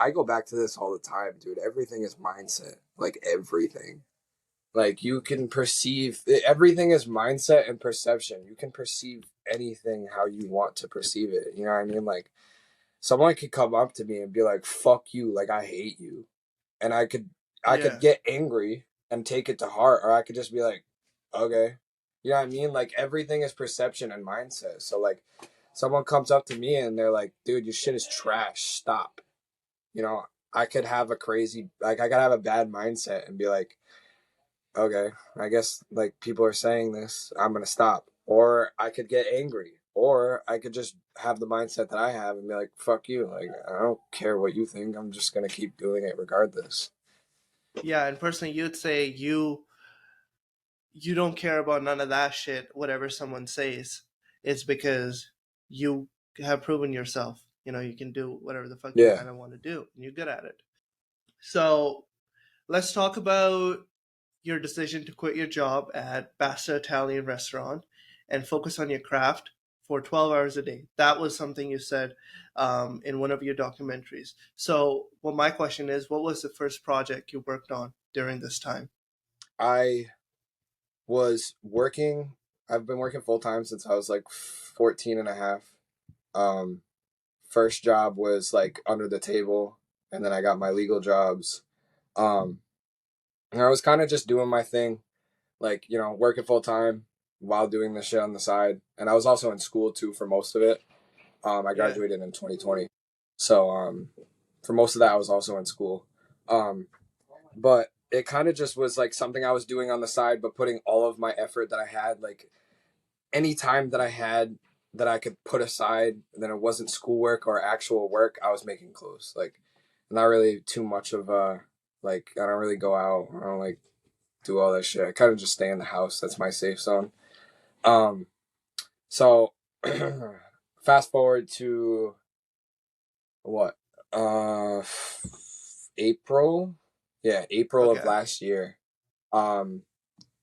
I go back to this all the time, dude. Everything is mindset. Like everything. Like you can perceive everything is mindset and perception. You can perceive anything how you want to perceive it. You know what I mean? Like someone could come up to me and be like, "Fuck you," like I hate you. And I could Yeah. get angry and take it to heart, or I could just be like, "Okay." You know what I mean? Like everything is perception and mindset. So like someone comes up to me and they're like, "Dude, your shit is trash. Stop." You know, I could have a crazy like I could have a bad mindset and be like, okay, I guess like people are saying this, I'm gonna stop. Or I could get angry. Or I could just have the mindset that I have and be like, fuck you. Like, I don't care what you think. I'm just gonna keep doing it regardless. Yeah, and personally, you'd say you don't care about none of that shit, whatever someone says. It's because you have proven yourself. You know, you can do whatever the fuck you Yeah. kind of want to do, and you're good at it. So let's talk about your decision to quit your job at Basta Italian restaurant and focus on your craft for 12 hours a day. That was something you said in one of your documentaries. So, well, my question is, what was the first project you worked on during this time? I was working, I've been working full time since I was like 14 and a half. Um, First job was like under the table, and then I got my legal jobs. Um, and I was kind of just doing my thing, like working full time while doing this shit on the side. And I was also in school too for most of it. I Yeah. graduated in 2020, so for most of that I was also in school. Um, but it kind of just was like something I was doing on the side, but putting all of my effort that I had, like any time that I had that I could put aside, and then it wasn't schoolwork or actual work, I was making clothes. Like not really too much of like I don't really go out. I don't like do all that shit. I kind of just stay in the house. That's my safe zone. Um, so fast forward to what? Uh, April. Yeah, April of Okay. last year. Um,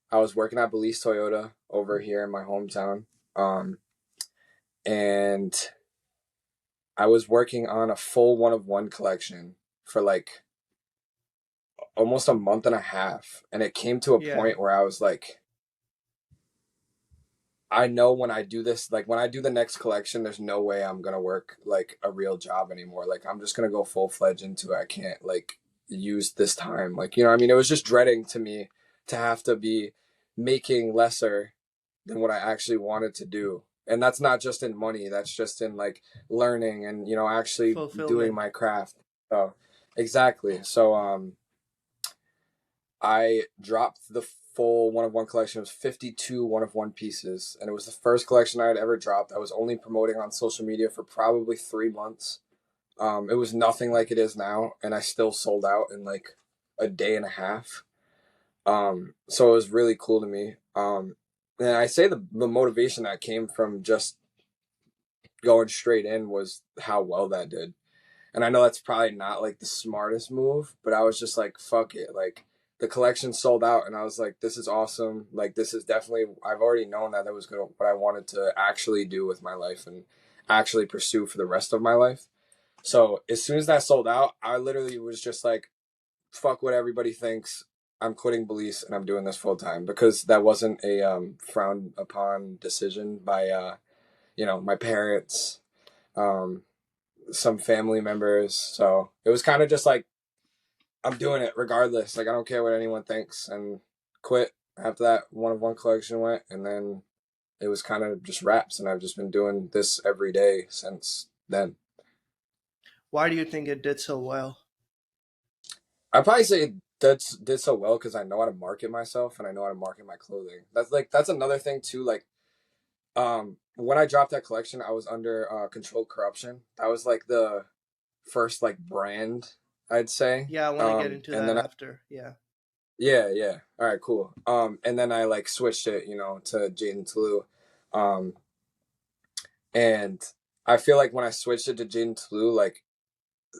I was working at Belize Toyota over here in my hometown. Um, and I was working on a full one of one collection for like almost a month and a half. And it came to a Yeah. point where I was like, I know when I do this, like when I do the next collection, there's no way I'm gonna work like a real job anymore. Like I'm just gonna go full fledged into it. I can't like use this time. Like, I mean, it was just dreading to me to have to be making lesser than what I actually wanted to do. And that's not just in money, that's just in like learning and, actually doing Fulfillment. my craft. So exactly. So I dropped the full one of one collection. It was 52 one of one pieces. And it was the first collection I had ever dropped. I was only promoting on social media for probably 3 months. It was nothing like it is now. And I still sold out in like a day and a half. So it was really cool to me. And I say the motivation that came from just going straight in was how well that did. And I know that's probably not like the smartest move, but I was just like, fuck it. Like the collection sold out and I was like, this is awesome. Like this is definitely I've already known that was gonna what I wanted to actually do with my life and actually pursue for the rest of my life. So as soon as that sold out, I literally was just like, fuck what everybody thinks. I'm quitting Belize and I'm doing this full time because that wasn't a frowned upon decision by my parents. Um, some family members. So it was kind of just like I'm doing it regardless. Like I don't care what anyone thinks, and quit after that one of one collection went, and then it was kind of just wraps, and I've just been doing this every day since then. Why do you think it did so well? I probably say that's did so well because I know how to market myself and I know how to market my clothing. That's another thing too. Like when I dropped that collection, I was under controlled corruption. That was like the first like brand I'd say. Yeah, I want to get into And that then after. Yeah. Yeah, yeah. All right, cool. And then I like switched it, to Jaden Tillou. Um, and I feel like when I switched it to Jaden Tillou, like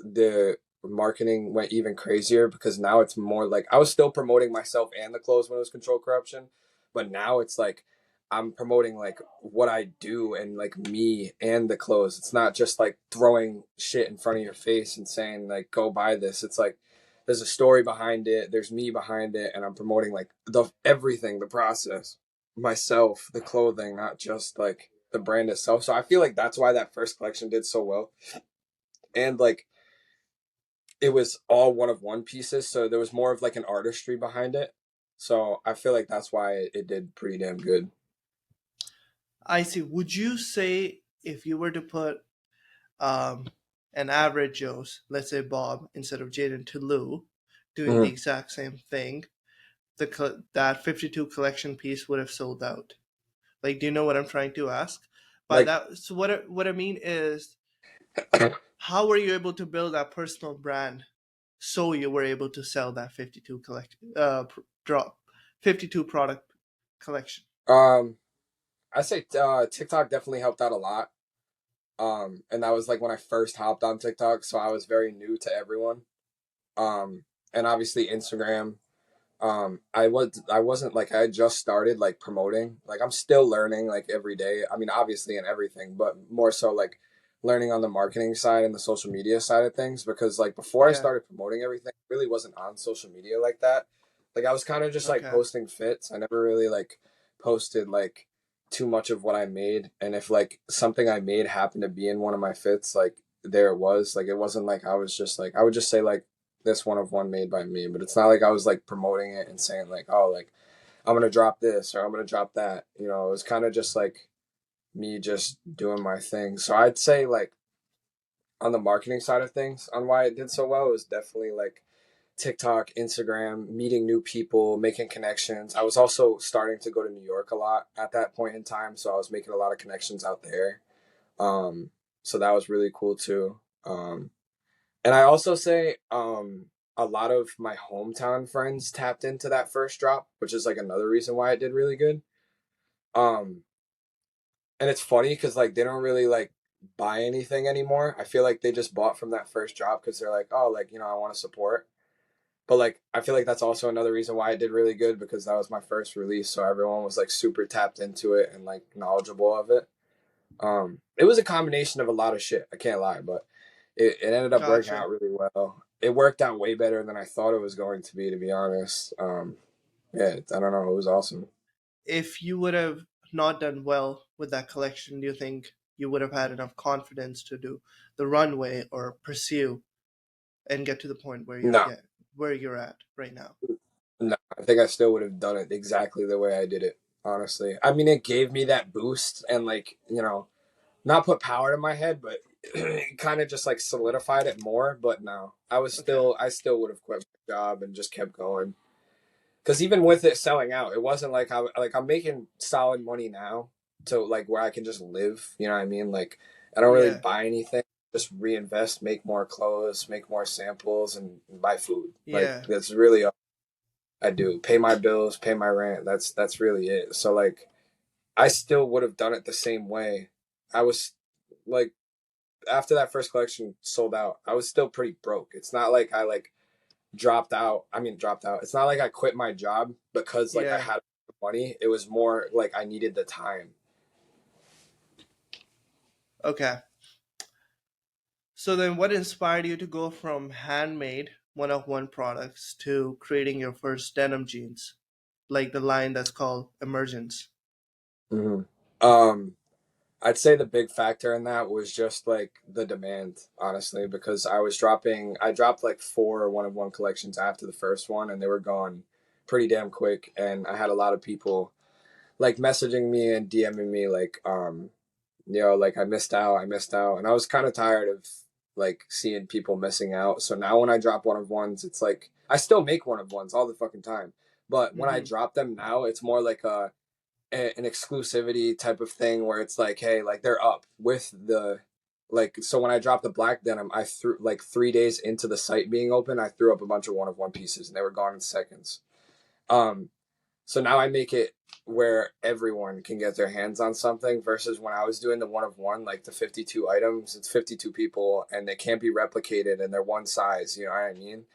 the marketing went even crazier because now it's more like I was still promoting myself and the clothes when it was control corruption, but now it's like I'm promoting like what I do and like me and the clothes. It's not just like throwing shit in front of your face and saying like go buy this. It's like there's a story behind it, there's me behind it, and I'm promoting like the everything, the process, myself, the clothing, not just like the brand itself. So I feel like that's why that first collection did so well. And like it was all one of one pieces, so there was more of like an artistry behind it. So I feel like that's why it did pretty damn good. I see. Would you say if you were to put um, an average Joe's, let's say Bob, instead of Jaden tillou, doing the Mhm. exact same thing, that 52 collection piece would have sold out? Like, do you know what I'm trying to ask? By Like that, so what I mean is, how were you able to build that personal brand so you were able to sell that 52 drop 52 product collection? um I say TikTok definitely helped out a lot. And that was like when I first hopped on TikTok, so I was very new to everyone. And obviously Instagram. I wasn't like I had just started like promoting. Like I'm still learning like every day. I mean, obviously in everything, but more so like learning on the marketing side and the social media side of things because like before I Yeah. started promoting everything, I really wasn't on social media like that. Like I was kind of just like Okay. posting fits. I never really like posted like too much of what I made. And if like something I made happened to be in one of my fits, like there it was. Like it wasn't like I was just like I would just say like this one of one made by me, but it's not like I was like promoting it and saying like, oh, like I'm gonna drop this or I'm gonna drop that. You know, it was kind of just like me just doing my thing. So I'd say like on the marketing side of things, on why it did so well, it was definitely like TikTok, Instagram, meeting new people, making connections. I was also starting to go to New York a lot at that point in time, so I was making a lot of connections out there. Um, so that was really cool too. And I also say a lot of my hometown friends tapped into that first drop, which is like another reason why it did really good. Um, and it's funny because like they don't really like buy anything anymore. I feel like they just bought from that first drop because they're like, oh, like you know, I want to support. But like I feel like that's also another reason why it did really good because that was my first release, so everyone was like super tapped into it and like knowledgeable of it. It was a combination of a lot of shit. I can't lie, but it ended up working Gotcha. out really well. It worked out way better than I thought it was going to be honest. Yeah, I don't know. It was awesome. If you would have not done well with that collection, do you think you would have had enough confidence to do the runway or pursue and get to the point No, where you're at right now? no. I think I still would have done it exactly the way I did it. Honestly, I mean, it gave me that boost and like you know, not put power to my head, but it kind of just like solidified it more. But no, Okay. I still would have quit my job and just kept going. Because even with it selling out, it wasn't like I'm making solid money now to like where I can just live. You know what I mean? Like I don't really Yeah. buy anything. Just reinvest, make more clothes, make more samples, and buy food. Like Yeah. that's really all I do. Pay my bills, pay my rent. That's really it. So like I still would have done it the same way. I was like after that first collection sold out, I was still pretty broke. It's not like I like dropped out. I mean, dropped out. It's not like I quit my job because like I Yeah. had money. It was more like I needed the time. Okay. So then what inspired you to go from handmade one of one products to creating your first denim jeans, like the line that's called Emergence? hmm Um, I'd say the big factor in that was just like the demand, honestly, because I dropped like four one of one collections after the first one, and they were gone pretty damn quick. And I had a lot of people like messaging me and DMing me like, you know, like I missed out, and I was kind of tired of like seeing people missing out. So now when I drop one of ones, it's like I still make one of ones all the fucking time, but when I Mm-hmm. drop them now, it's more like an exclusivity type of thing where it's like, hey, like they're up with the like. So when I dropped the black denim, I threw like 3 days into the site being open, I threw up a bunch of one of one pieces, and they were gone in seconds. Um, so now I make it where everyone can get their hands on something versus when I was doing the one of one, like the 52 items, it's 52 people and they can't be replicated and they're one size, you know what I mean?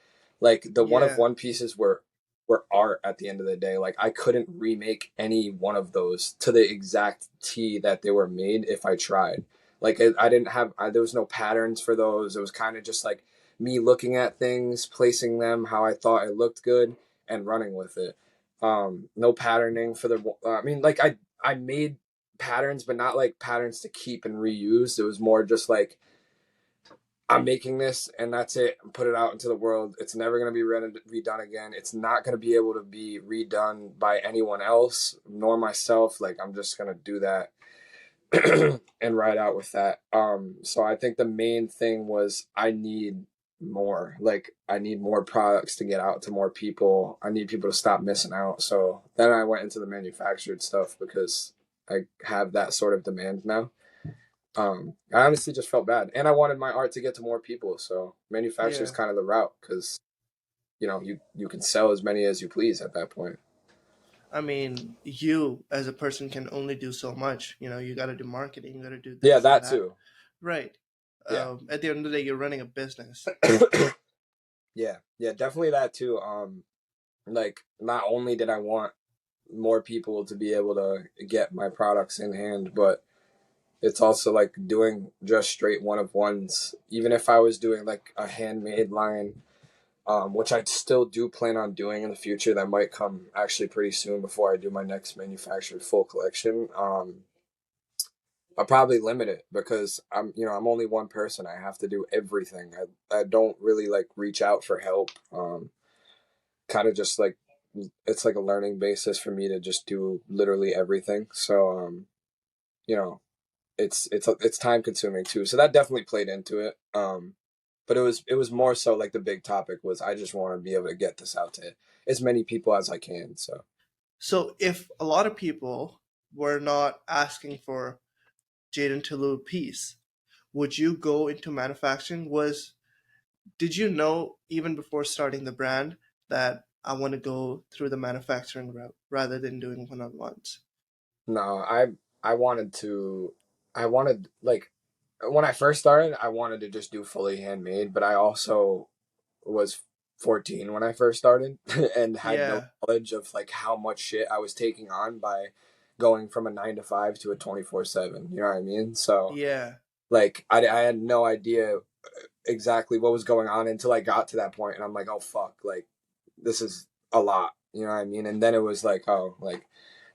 Like the one of Yeah. one pieces were were art at the end of the day. Like I couldn't remake any one of those to the exact T that they were made if I tried. Like I didn't have there was no patterns for those. It was kind of just like me looking at things, placing them how I thought it looked good, and running with it. No patterning for the. I mean, like I made patterns, but not like patterns to keep and reuse. It was more just like I'm making this and that's it. Put it out into the world. It's never going to be redone again. It's not going to be able to be redone by anyone else nor myself. Like I'm just going to do that and ride out with that. So I think the main thing was I need more. Like I need more products to get out to more people. I need people to stop missing out. So then I went into the manufactured stuff because I have that sort of demand now. I honestly just felt bad, and I wanted my art to get to more people. So manufacture is Yeah. kind of the route because you can sell as many as you please at that point. I mean, you as a person can only do so much. You got to do marketing, you got to do Yeah, this and that that. too. Right. Yeah, At the end of the day, you're running a business. yeah, yeah, definitely that too. Like not only did I want more people to be able to get my products in hand, but it's also like doing just straight one of ones. Even if I was doing like a handmade line, which I still do plan on doing in the future. That might come actually pretty soon before I do my next manufactured full collection. I'll probably limit it because I'm only one person. I have to do everything. I don't really like reach out for help. Kind of just like it's like a learning basis for me to just do literally everything. So you know, it's time consuming too. So that definitely played into it. But it was more so like the big topic was I just want to be able to get this out to as many people as I can. So So if a lot of people were not asking for jaden tillou piece, would you go into manufacturing? Did you know even before starting the brand that I want to go through the manufacturing route rather than doing one-on-ones? no, I wanted to I wanted like when I first started, I wanted to just do fully handmade, but I also was 14 when I first started and had no Yeah, knowledge of like how much shit I was taking on by going from a 9 to 5 to a 24/7. You know what I mean? So yeah. like I had no idea exactly what was going on until I got to that point and I'm like, oh fuck, like this is a lot. You know what I mean? And then it was like, oh, like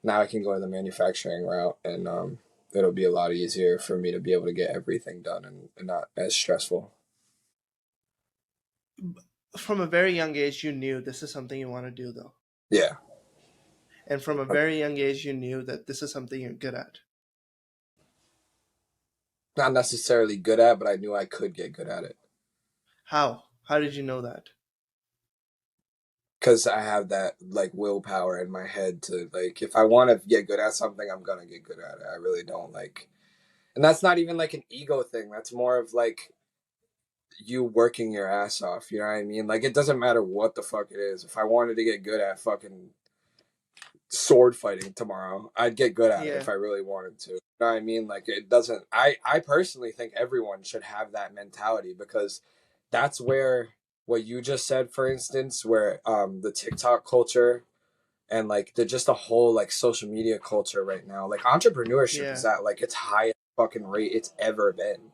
now I can go the manufacturing route and it'll be a lot easier for me to be able to get everything done and not as stressful. From a very young age, you knew this is something you want to do, though. Yeah. And from a very young age, you knew that this is something you're good at. Not necessarily good at, but I knew I could get good at it How? How did you know that? because I have that like willpower in my head to like if I want to get good at something, I'm gonna get good at it. I really don't like, and that's not even like an ego thing. That's more of like you working your ass off. You know what I mean? Like it doesn't matter what the fuck it is. If I wanted to get good at fucking sword fighting tomorrow, I'd get good at it Yeah, if I really wanted to. You know what I mean? Like it doesn't. I personally think everyone should have that mentality because that's where what you just said, for instance, where the TikTok culture and like the just the whole like social media culture right now, like entrepreneurship is yeah, at like its highest fucking rate it's ever been.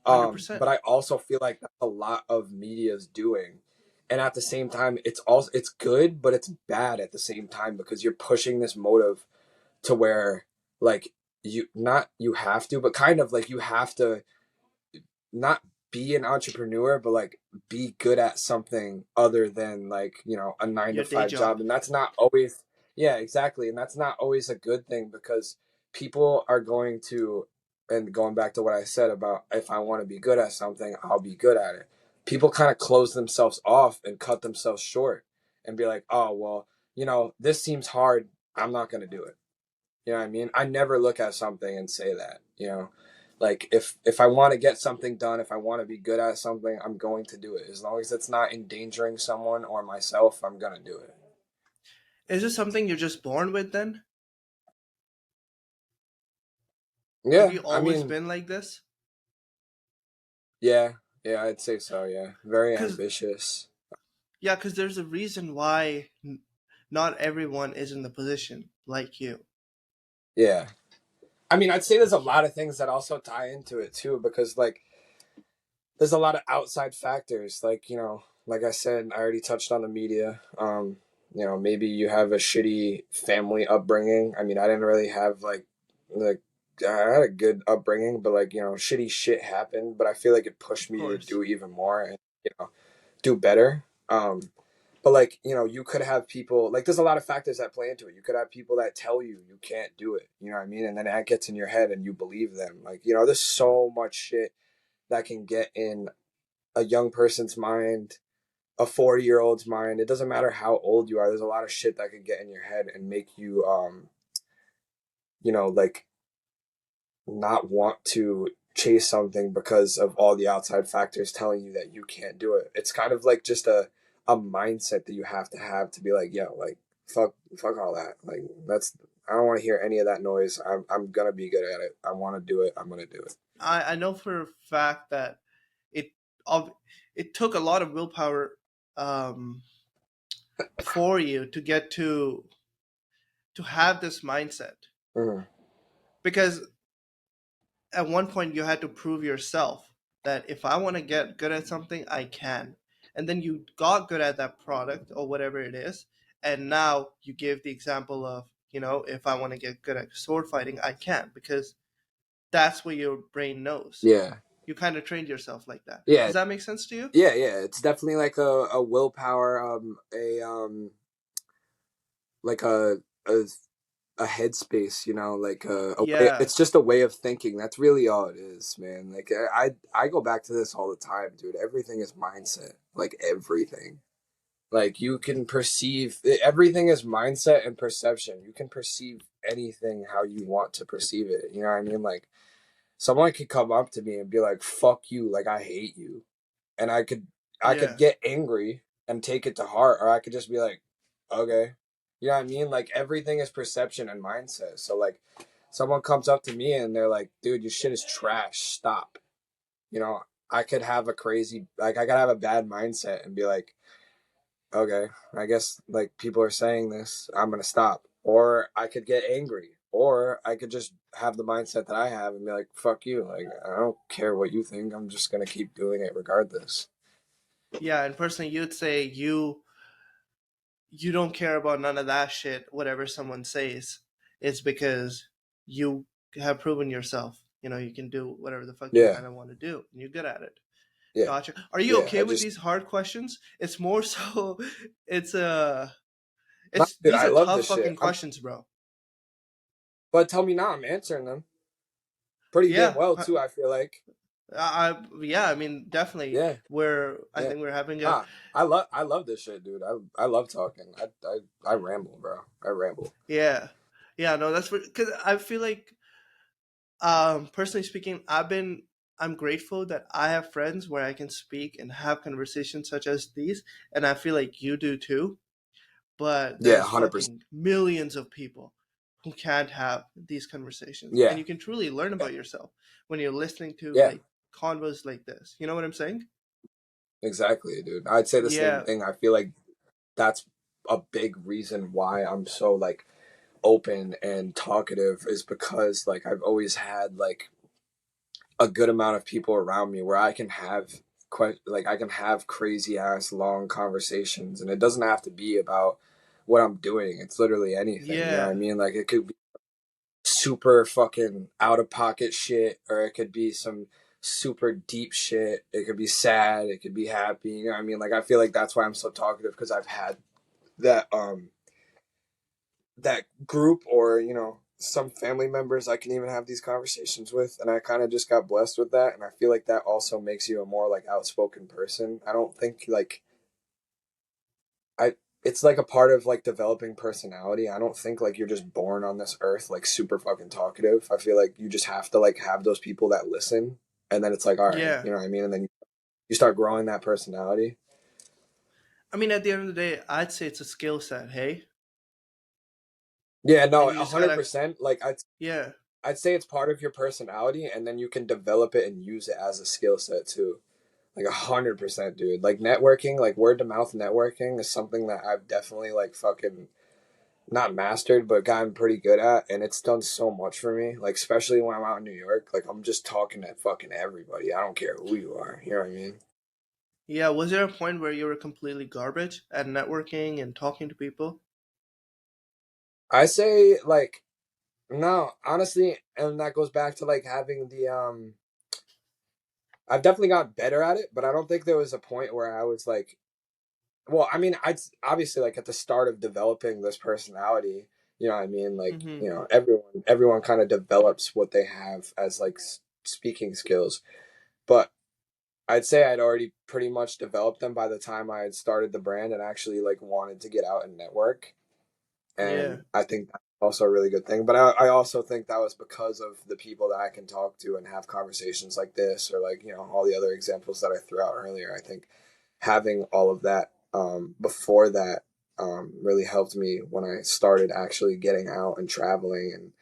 100%. But I also feel like that's a lot of media is doing. And at the same time, it's good, but it's bad at the same time because you're pushing this motive to where like you have to, but kind of like you have to not be an entrepreneur, but like be good at something other than like, a nine to Your day five job. job. And that's not always, yeah, exactly. And that's not always a good thing because people are going to, and going back to what I said about if I want to be good at something, I'll be good at it. People kind of close themselves off and cut themselves short and be like, oh, well, this seems hard. I'm not going to do it. You know what I mean? I never look at something and say that. Like if I want to get something done, if I want to be good at something, I'm going to do it. As long as it's not endangering someone or myself, I'm going to do it. Is this something you're just born with then? Have Yeah, you I always mean, been like this? yeah, yeah, I'd say so, yeah. Very Because ambitious. Yeah, because there's a reason why not everyone is in the position like you. Yeah. I mean, I'd say there's a lot of things that also tie into it too, because like there's a lot of outside factors. Like, like I said, I already touched on the media. Maybe you have a shitty family upbringing. I mean, I didn't really have like I had a good upbringing, but like, shitty shit happened, but I feel like it pushed Of me to course. do even more and, do better. But like, you could have people like there's a lot of factors that play into it. You could have people that tell you you can't do it, you know what I mean? And then that gets in your head and you believe them. Like, there's so much shit that can get in a young person's mind, a 40-year-old's mind. It doesn't matter how old you are. There's a lot of shit that could get in your head and make you like not want to chase something because of all the outside factors telling you that you can't do it. It's kind of like just a mindset that you have to be like, yo, like fuck all that. Like that's I don't want to hear any of that noise. I'm gonna be good at it. I want to do it. I'm gonna do it. I know for a fact that it of it took a lot of willpower um, for you to get to have this mindset, Mm-hmm. because at one point you had to prove yourself that if I want to get good at something, I can. And then you got good at that product or whatever it is. And now you give the example of, if I want to get good at sword fighting, I can, because that's what your brain knows. Yeah, You kind of trained yourself like that. yeah, Does that make sense to you? yeah. It's definitely like a willpower, like a a headspace, like a way. Yeah. It's just a way of thinking. That's really all it is, man. Like I go back to this all the time, dude. Everything is mindset. Like everything. Like you can perceive everything is mindset and perception. You can perceive anything how you want to perceive it. You know what I mean? Like someone could come up to me and be like, "Fuck you," like I hate you, and I could Yeah. get angry and take it to heart, or I could just be like, okay, you know what I mean? Like everything is perception and mindset. So like, someone comes up to me and they're like, dude, your shit is trash. Stop. You know, I could have I could have a bad mindset and be like, okay, I guess like people are saying this, I'm gonna stop. Or I could get angry. Or I could just have the mindset that I have and be like, fuck you. Like, I don't care what you think. I'm just gonna keep doing it regardless. Yeah. And personally, you'd say you don't care about none of that shit, whatever someone says. It's because you have proven yourself. You can do whatever the fuck you Yeah. kind of want to do, and you're good at it. Yeah. Gotcha. Are you Yeah. okay with these hard questions? It's more so, it's Nah, it's dude, these I are love tough this shit. fucking questions, bro. But tell me now, I'm answering them pretty damn Yeah, well too. I feel like, yeah. I mean, definitely. yeah, I yeah. think we're having a Nah, I love this shit, dude. I love talking. I ramble, bro. I ramble. yeah, yeah. No, that's because I feel like, personally speaking, I'm grateful that I have friends where I can speak and have conversations such as these, and I feel like you do too. But Yeah, there's 100%. fucking millions of people who can't have these conversations, and Yeah, you can truly learn yeah, about yourself when you're listening to yeah. like convos like this. You know what I'm saying? Exactly, dude. I'd say the same Yeah, thing. I feel like that's a big reason why I'm so like open and talkative is because like I've always had like a good amount of people around me where I can have like I can have crazy ass long conversations, and it doesn't have to be about what I'm doing. It's literally anything. You know what I yeah, mean? Like it could be super fucking out of pocket shit, or it could be some super deep shit. It could be sad. It could be happy. You know what I mean? Like I feel like that's why I'm so talkative, because I've had that that group, or some family members I can even have these conversations with, and I kind of just got blessed with that, and I feel like that also makes you a more like outspoken person. I don't think like I it's like a part of like developing personality. I don't think like you're just born on this earth like super fucking talkative. I feel like you just have to like have those people that listen, and then it's like, all right, yeah. you know what I mean, and then you start growing that personality. I mean, at the end of the day, I'd say it's a skill set. Hey, Yeah, no, and you a just hundred gotta, percent. Like yeah, I'd say it's part of your personality, and then you can develop it and use it as a skill set too. Like 100%, dude. Like networking, like word to mouth networking is something that I've definitely like fucking. not mastered, but gotten pretty good at, and it's done so much for me. Like especially when I'm out in New York, like I'm just talking to fucking everybody. I don't care who you are. You know what I mean? Yeah, was there a point where you were completely garbage at networking and talking to people? I say like no, honestly, and that goes back to like having the. I've definitely gotten better at it, but I don't think there was a point where I was like, well, I mean, I'd obviously like at the start of developing this personality, you know what I mean? Like, Mm-hmm. you know, everyone kind of develops what they have as like speaking skills. But I'd say I'd already pretty much developed them by the time I had started the brand and actually like wanted to get out and network. Yeah. And I think that's also a really good thing. But I also think that was because of the people that I can talk to and have conversations like this, or like, you know, all the other examples that I threw out earlier. I think having all of that before that really helped me when I started actually getting out and traveling and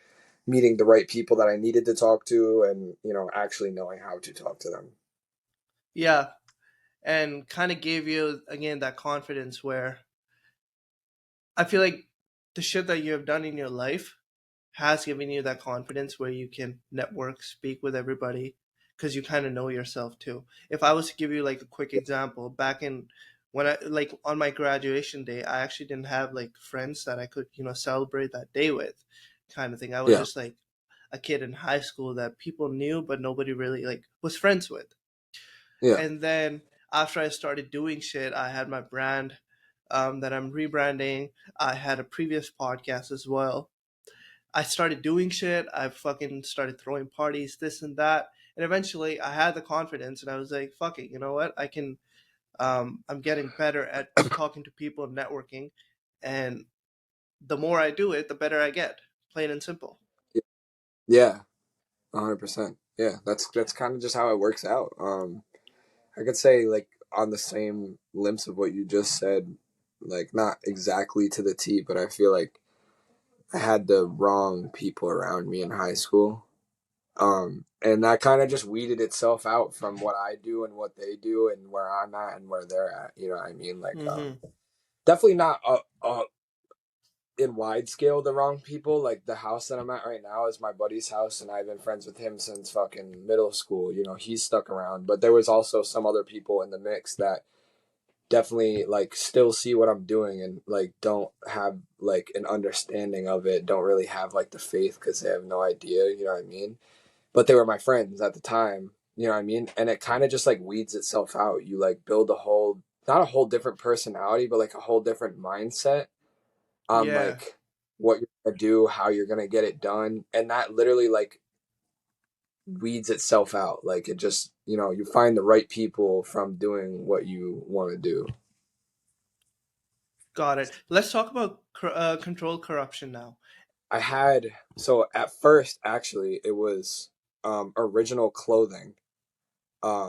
meeting the right people that I needed to talk to, and you know, actually knowing how to talk to them. Yeah. And kind of gave you, again, that confidence where I feel like the shit that you have done in your life has given you that confidence where you can network, speak with everybody, because you kind of know yourself too. If I was to give you like a quick example, back in when I like on my graduation day, I actually didn't have like friends that I could, celebrate that day with, kind of thing. I was Yeah, just like a kid in high school that people knew, but nobody really like was friends with. yeah, And then after I started doing shit, I had my brand that I'm rebranding. I had a previous podcast as well. I started doing shit. I fucking started throwing parties, this and that. And eventually I had the confidence and I was like, fuck it, you know what? I can, I'm getting better at talking to people and networking. And the more I do it, the better I get, plain and simple. yeah, 100%. Yeah, that's kind of just how it works out. I could say like on the same limbs of what you just said, like not exactly to the T, but I feel like I had the wrong people around me in high school. And that kind of just weeded itself out from what I do and what they do and where I'm at and where they're at. You know what I mean? Like, Mm-hmm. definitely not in wide scale the wrong people. Like the house that I'm at right now is my buddy's house, and I've been friends with him since fucking middle school. You know, he's stuck around, but there was also some other people in the mix that definitely like still see what I'm doing and like don't have like an understanding of it. Don't really have like the faith because they have no idea. You know what I mean? But they were my friends at the time. You know what I mean? And it kind of just like weeds itself out. You like build a whole, not a whole different personality, but like a whole different mindset on Yeah, like what you're gonna do, how you're gonna get it done, and that literally like weeds itself out. Like it just, you know, you find the right people from doing what you want to do. got it. Let's talk about control corruption now. I had so at first actually it was original clothing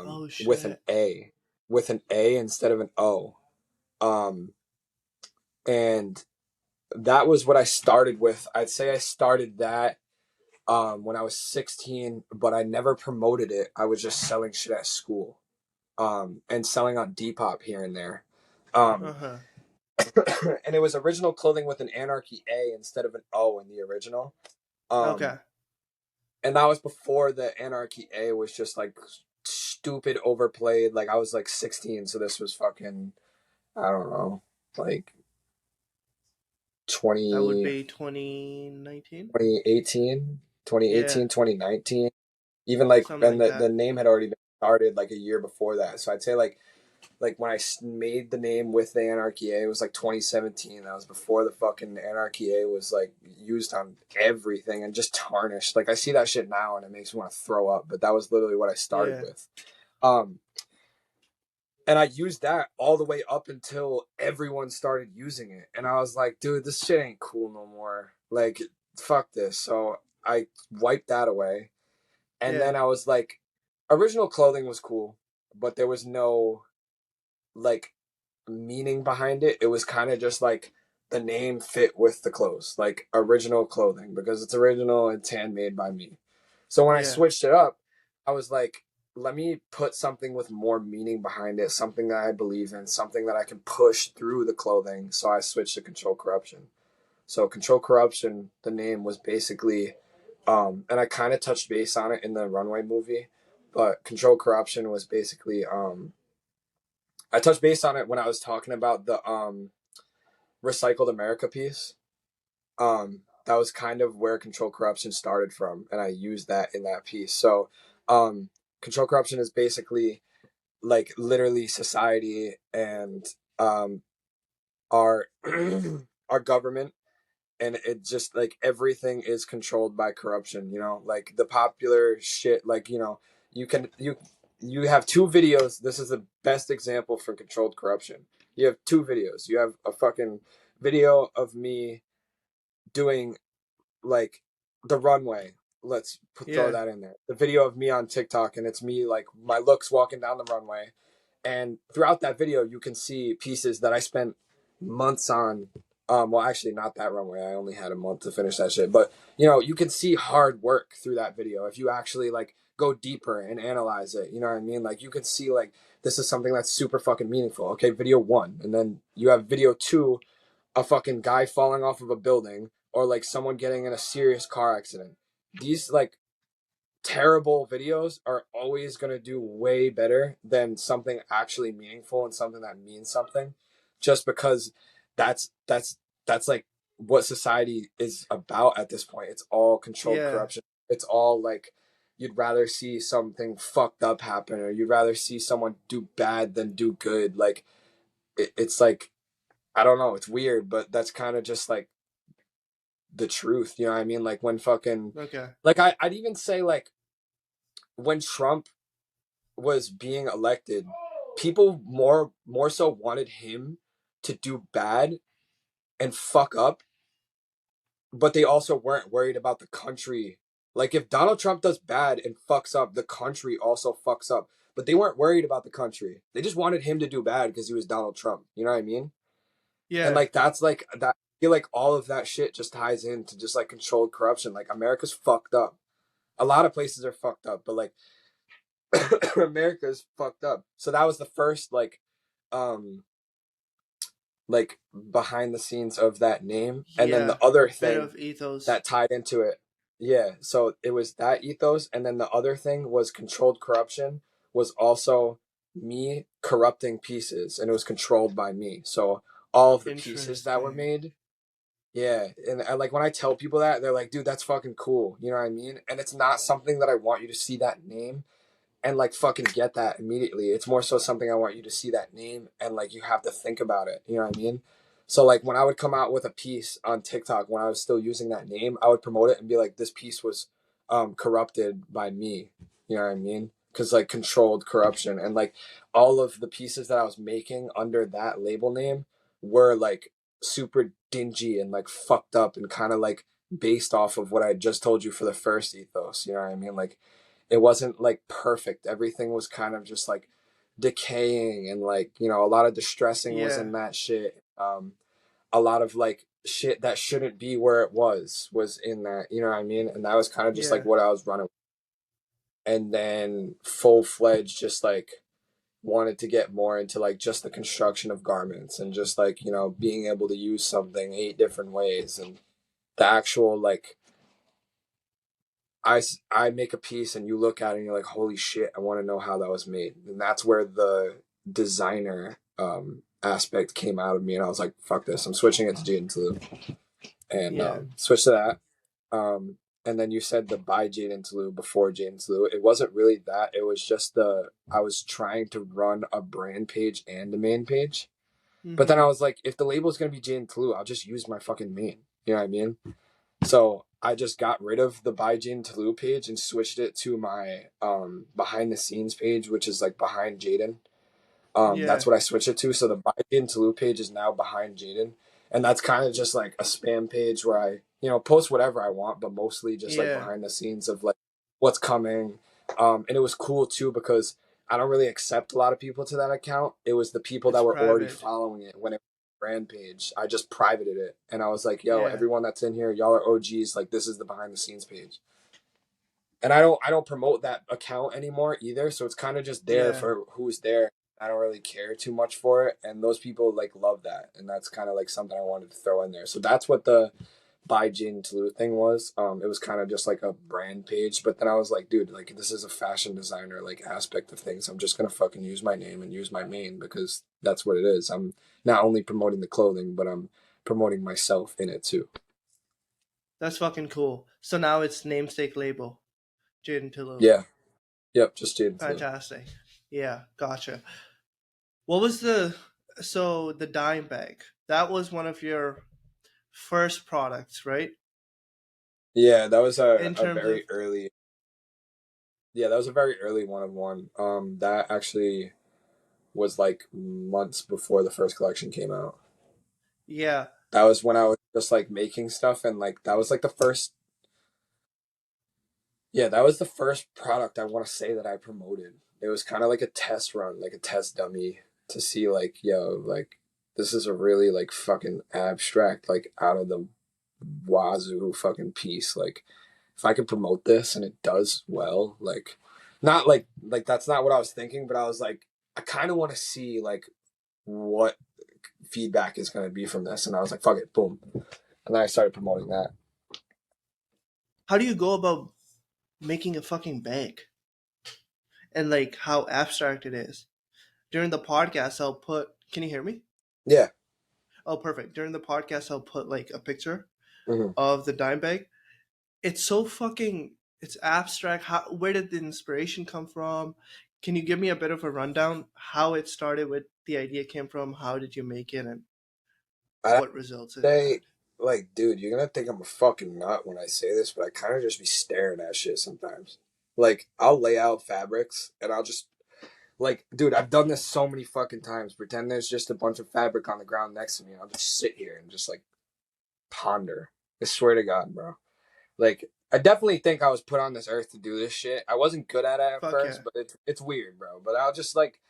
Oh with an shit. A, with an A instead of an O. Um, and that was what I started with. I'd say I started that when I was 16, but I never promoted it. I was just selling shit at school and selling on Depop here and there. Uh Um, huh. and it was original clothing with an Anarchy A instead of an O in the original. Um, Okay. and that was before the Anarchy A was just like stupid overplayed. Like I was like 16, so this was fucking, I don't know, like That would 20, be 2019. 2018, Yeah, 2019. Even like, something and like the that. name had already been started like a year before that. So I'd say like when I made the name with the Anarchy A, it was like 2017. That was before the fucking Anarchy A was like used on everything and just tarnished. Like I see that shit now and it makes me want to throw up. But that was literally what I started Yeah, with. Um, and I used that all the way up until everyone started using it. And I was like, dude, this shit ain't cool no more. Like, fuck this. So I wiped that away. And yeah, then I was like, original clothing was cool, but there was no like meaning behind it. It was kind of just like the name fit with the clothes, like original clothing, because it's original, it's handmade by me. So when I yeah, switched it up, I was like, let me put something with more meaning behind it, something that I believe in, something that I can push through the clothing. So I switched to control corruption. So control corruption, the name was basically, and I kind of touched base on it in the Runway movie, but control corruption was basically, I touched base on it when I was talking about the recycled America piece. That was kind of where control corruption started from, and I used that in that piece. So, control corruption is basically like literally society and um, our our government, and it just like everything is controlled by corruption. You know, like the popular shit. Like you can you have two videos. This is the best example for controlled corruption. You have two videos. You have a fucking video of me doing like the runway. Let's throw Yeah. that in there. The video of me on TikTok, and it's me like my looks walking down the runway. And throughout that video, you can see pieces that I spent months on. Well, actually, not that runway. I only had a month to finish that shit. But you can see hard work through that video if you actually like go deeper and analyze it. You know what I mean? Like you can see like this is something that's super fucking meaningful. Okay, video one, and then you have video two, a fucking guy falling off of a building or like someone getting in a serious car accident. These like terrible videos are always going to do way better than something actually meaningful and something that means something, just because that's like what society is about at this point. It's all controlled Yeah. corruption. It's all like you'd rather see something fucked up happen, or you'd rather see someone do bad than do good. Like it's like I don't know, it's weird, but that's kind of just like the truth. You know what I mean? Like when fucking Okay. like I'd even say like when Trump was being elected, people more so wanted him to do bad and fuck up, but they also weren't worried about the country. Like if Donald Trump does bad and fucks up, the country also fucks up. But they weren't worried about the country. They just wanted him to do bad because he was Donald Trump. You know what I mean? And Yeah. like that's like that I feel like all of that shit just ties into just like controlled corruption. Like America's fucked up. A lot of places are fucked up, but like America's fucked up. So that was the first um like behind the scenes of that name. And then Yeah. the other Bit thing of ethos. that tied into it. Yeah, so it was that ethos, and then the other thing was controlled corruption was also me corrupting pieces, and it was controlled by me. So all of the pieces that were Interesting. made, yeah, and I, like when I tell people that, they're like, "Dude, that's fucking cool." You know what I mean? And it's not something that I want you to see that name and like fucking get that immediately. It's more so something I want you to see that name and like you have to think about it. You know what I mean? So like when I would come out with a piece on TikTok when I was still using that name, I would promote it and be like, this piece was corrupted by me. You know what I mean? Because like controlled corruption, and like all of the pieces that I was making under that label name were like super dingy and like fucked up and kind of like based off of what I just told you for the first ethos. You know what I mean? Like it wasn't like perfect. Everything was kind of just like decaying, and like a lot of distressing was Yeah. in that shit. A lot of like shit that shouldn't be where it was in that. You know what I mean? And that was kind of just like Yeah. what I was running. And then full fledged, just like wanted to get more into like just the construction of garments and just like being able to use something 8 different ways, and the actual like I make a piece and you look at it and you're like, holy shit, I want to know how that was made. And that's where the designer aspect came out of me. And I was like, fuck this, I'm switching it to jaden tillou, and Yeah. switch to that. And then you said the by jaden tillou before jaden tillou. It wasn't really that. It was just I was trying to run a brand page and a main page. But then I Mm-hmm. was like, if the label is going to be jaden tillou, I'll just use my fucking main. You know what I mean? So I just got rid of the by Jaden tillou page and switched it to my behind the scenes page, which is like behind Jaden. That's Yeah. what I switched it to. So the by Jaden tillou page is now behind Jaden, and that's kind of just like a spam page where I post whatever I want, but mostly just like Yeah. behind the scenes of like what's coming. And it was cool too because I don't really accept a lot of people to that account. It was the people It's that were already private. following it when it brand page. I just privated it, and I was like, "Yo, Yeah. everyone that's in here, y'all are OGs. Like, this is the behind the scenes page." And I don't promote that account anymore either, so it's kind of just there Yeah. for who's there. I don't really care too much for it, and those people like love that, and that's kind of like something I wanted to throw in there. So that's what the by jaden tillou thing was. It was kind of just like a brand page, but then I was like, dude, like this is a fashion designer like aspect of things. I'm just gonna fucking use my name and use my main because that's what it is. I'm not only promoting the clothing, but I'm promoting myself in it too. That's fucking cool. So now it's namesake label, Jaden Tillou. Yeah. Yep. Just jaden tillou. Fantastic. Yeah, gotcha. What was the dime bag? That was one of your first products, right? Yeah, that was In a terms of very early. Yeah, that was a very early one of one. That actually was like months before the first collection came out. yeah, That was when I was just like making stuff, and like that was like the first. Yeah, that was the first product I want to say that I promoted. It was kind of like a test run, like a test dummy to see like, yo, like this is a really like fucking abstract, like out of the wazoo fucking piece. Like if I can promote this and it does well, like not like that's not what I was thinking, but I was like, I kind of want to see like what feedback is going to be from this, and I was like, fuck it, boom, and then I started promoting that. how do you go about making a fucking bag and like how abstract it is? During the podcast, I'll put. Can you hear me? Yeah. Oh, perfect. During the podcast, I'll put like a picture Mm-hmm. of the dime bag. It's so fucking. It's abstract. How? Where did the inspiration come from? Can you give me a bit of a rundown how it started, with the idea came from, how did you make it, and I what results it say had? like, dude, you're gonna think I'm a fucking nut when I say this, but I kind of just be staring at shit sometimes. Like, I'll lay out fabrics and I'll just like, dude, I've done this so many fucking times. Pretend there's just a bunch of fabric on the ground next to me, and I'll just sit here and just like ponder. I swear to God, bro. Like, I definitely think I was put on this earth to do this shit. I wasn't good at it at Fuck first, yeah. but it's weird, bro. But I'll just like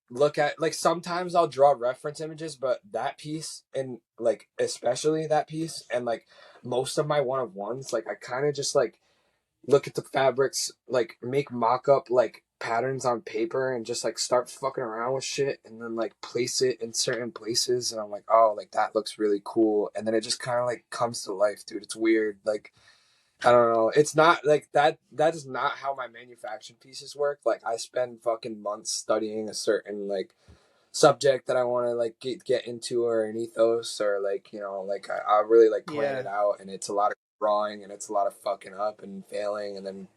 look at like sometimes I'll draw reference images, but that piece and like especially that piece and like most of my one of ones, like I kind of just like look at the fabrics, like make mock up like patterns on paper and just like start fucking around with shit and then like place it in certain places and I'm like, oh, like that looks really cool. And then it just kind of like comes to life, dude. It's weird. Like I don't know. It's not like that. That is not how my manufactured pieces work. Like I spend fucking months studying a certain like subject that I want to like get into or an ethos or like like I really like plan it Yeah. out and it's a lot of drawing and it's a lot of fucking up and failing and then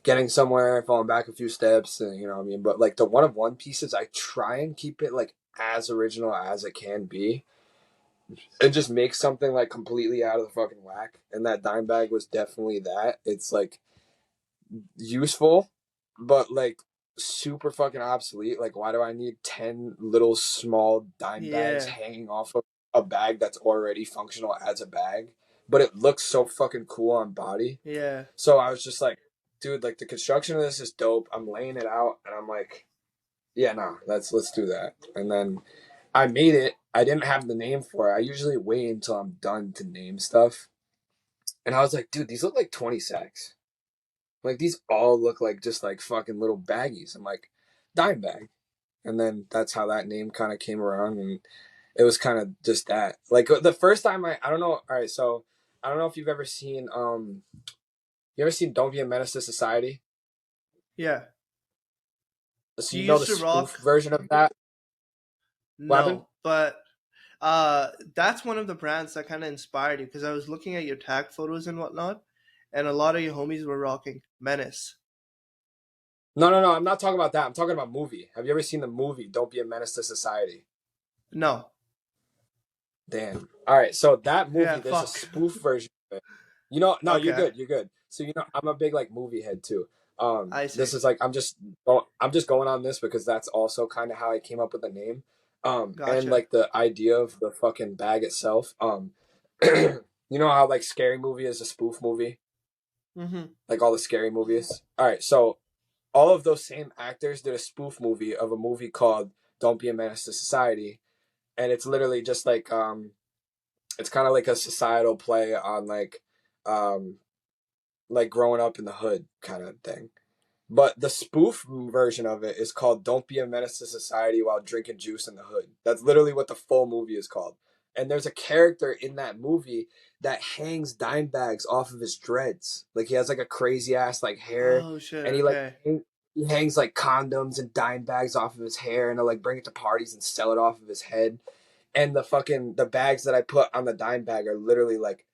getting somewhere, falling back a few steps and you know what I mean. But like the one of one pieces, I try and keep it like as original as it can be and just make something like completely out of the fucking whack. And that dime bag was definitely that. It's like useful, but like super fucking obsolete. Like, why do I need 10 little small dime bags Yeah. hanging off of a bag that's already functional as a bag? But it looks so fucking cool on body. Yeah. So I was just like, dude, like the construction of this is dope. I'm laying it out and I'm like, yeah, no, let's do that. And then I made it. I didn't have the name for it. I usually wait until I'm done to name stuff. And I was like, dude, these look like 20 sacks. Like these all look like just like fucking little baggies. I'm like, dime bag. And then that's how that name kind of came around and it was kind of just that. Like the first time I don't know, all right, so I don't know if you've ever seen you ever seen Don't Be a Menace to Society? Yeah. So Do you you know the used to spoof rock? version of that? What happened? No, but that's one of the brands that kind of inspired you, because I was looking at your tag photos and whatnot, and a lot of your homies were rocking Menace. No, I'm not talking about that. I'm talking about movie. Have you ever seen the movie Don't Be a Menace to Society? No. Damn. All right, so that Yeah, movie, there's a fuck. spoof version of it. You know, no, you're Okay. good. You're good. So I'm a big like movie head too. I This see. is like I'm just going on this because that's also kind of how I came up with the name. And Gotcha. like the idea of the fucking bag itself. You know how like Scary Movie is a spoof movie, Mm-hmm. like all the scary movies. All right, so all of those same actors did a spoof movie of a movie called Don't Be a Menace to Society, and it's literally just it's kind of like a societal play on um like growing up in the hood kind of thing. But the spoof version of it is called "Don't Be a Menace to Society While Drinking Juice in the Hood." That's literally what the full movie is called. And there's a character in that movie that hangs dime bags off of his dreads. Like he has like a crazy ass like hair, Oh shit. and Okay. he hangs like condoms and dime bags off of his hair, and he'll like bring it to parties and sell it off of his head. And the bags that I put on the dime bag are literally like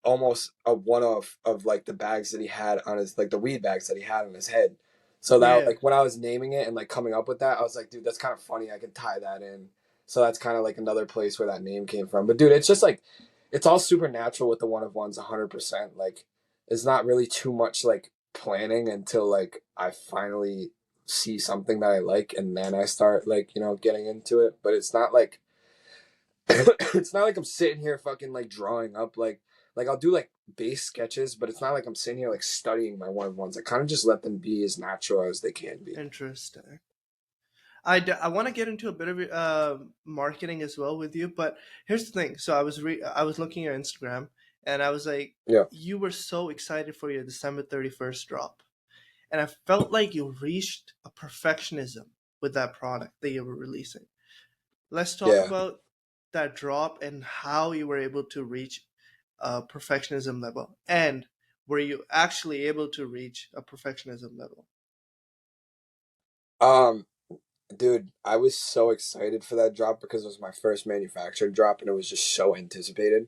almost a one of like the bags that he had on his like the weed bags that he had on his head. So that Yeah. like when I was naming it and like coming up with that, I was like, dude, that's kind of funny. I can tie that in. So that's kind of like another place where that name came from. But dude, it's just like it's all supernatural with the one of ones 100%. Like it's not really too much like planning until like I finally see something that I like and then I start like, getting into it. But it's not like it's not like I'm sitting here fucking like drawing up like I'll do like base sketches, but it's not like I'm sitting here like studying my one of ones. I kind of just let them be as natural as they can be. Interesting. I want to get into a bit of marketing as well with you, but here's the thing. So I was looking at your Instagram, and I was like, Yeah, you were so excited for your December 31st drop, and I felt like you reached a perfectionism with that product that you were releasing. Let's talk yeah. about that drop and how you were able to reach a perfectionism level, and were you actually able to reach a perfectionism level? Um, dude, I was so excited for that drop because it was my first manufactured drop, and it was just so anticipated.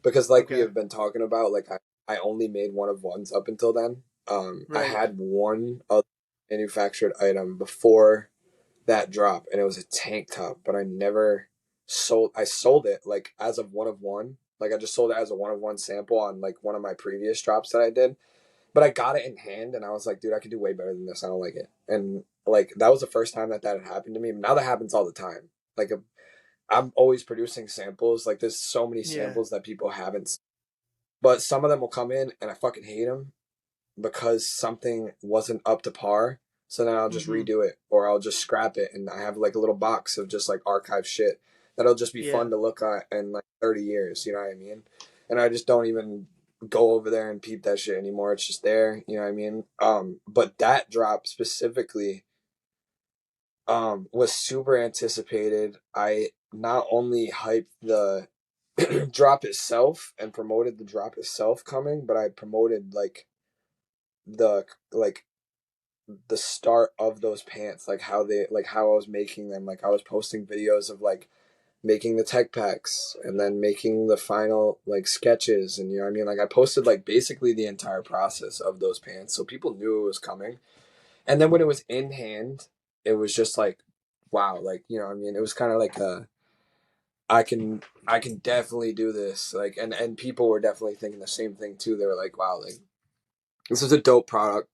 Because like we Okay. have been talking about, like I only made one of ones up until then. I Right. had one other manufactured item before that drop, and it was a tank top, but I never sold. I sold it like as of one of one. Like I just sold it as a one of one sample on like one of my previous drops that I did. But I got it in hand, and I was like, dude, I could do way better than this. I don't like it. And like that was the first time that had happened to me. Now that happens all the time. Like I'm always producing samples. Like there's so many Yeah. samples that people haven't. But some of them will come in, and I fucking hate them because something wasn't up to par. So then I'll just Mm-hmm. redo it or I'll just scrap it. And I have like a little box of just like archive shit that'll just be Yeah. fun to look at in like 30 years. You know what I mean? And I just don't even go over there and peep that shit anymore. It's just there. You know what I mean? But that drop specifically, was super anticipated. I not only hyped the drop itself and promoted the drop itself coming, but I promoted the like the start of those pants, like how I was making them. Like I was posting videos of like making the tech packs and then making the final like sketches, and you know what I mean? Like I posted like basically the entire process of those pants so people knew it was coming. And then when it was in hand, it was just like wow, like you know what I mean? It was kind of like a I can definitely do this. Like and people were definitely thinking the same thing too. They were like wow, like this is a dope product,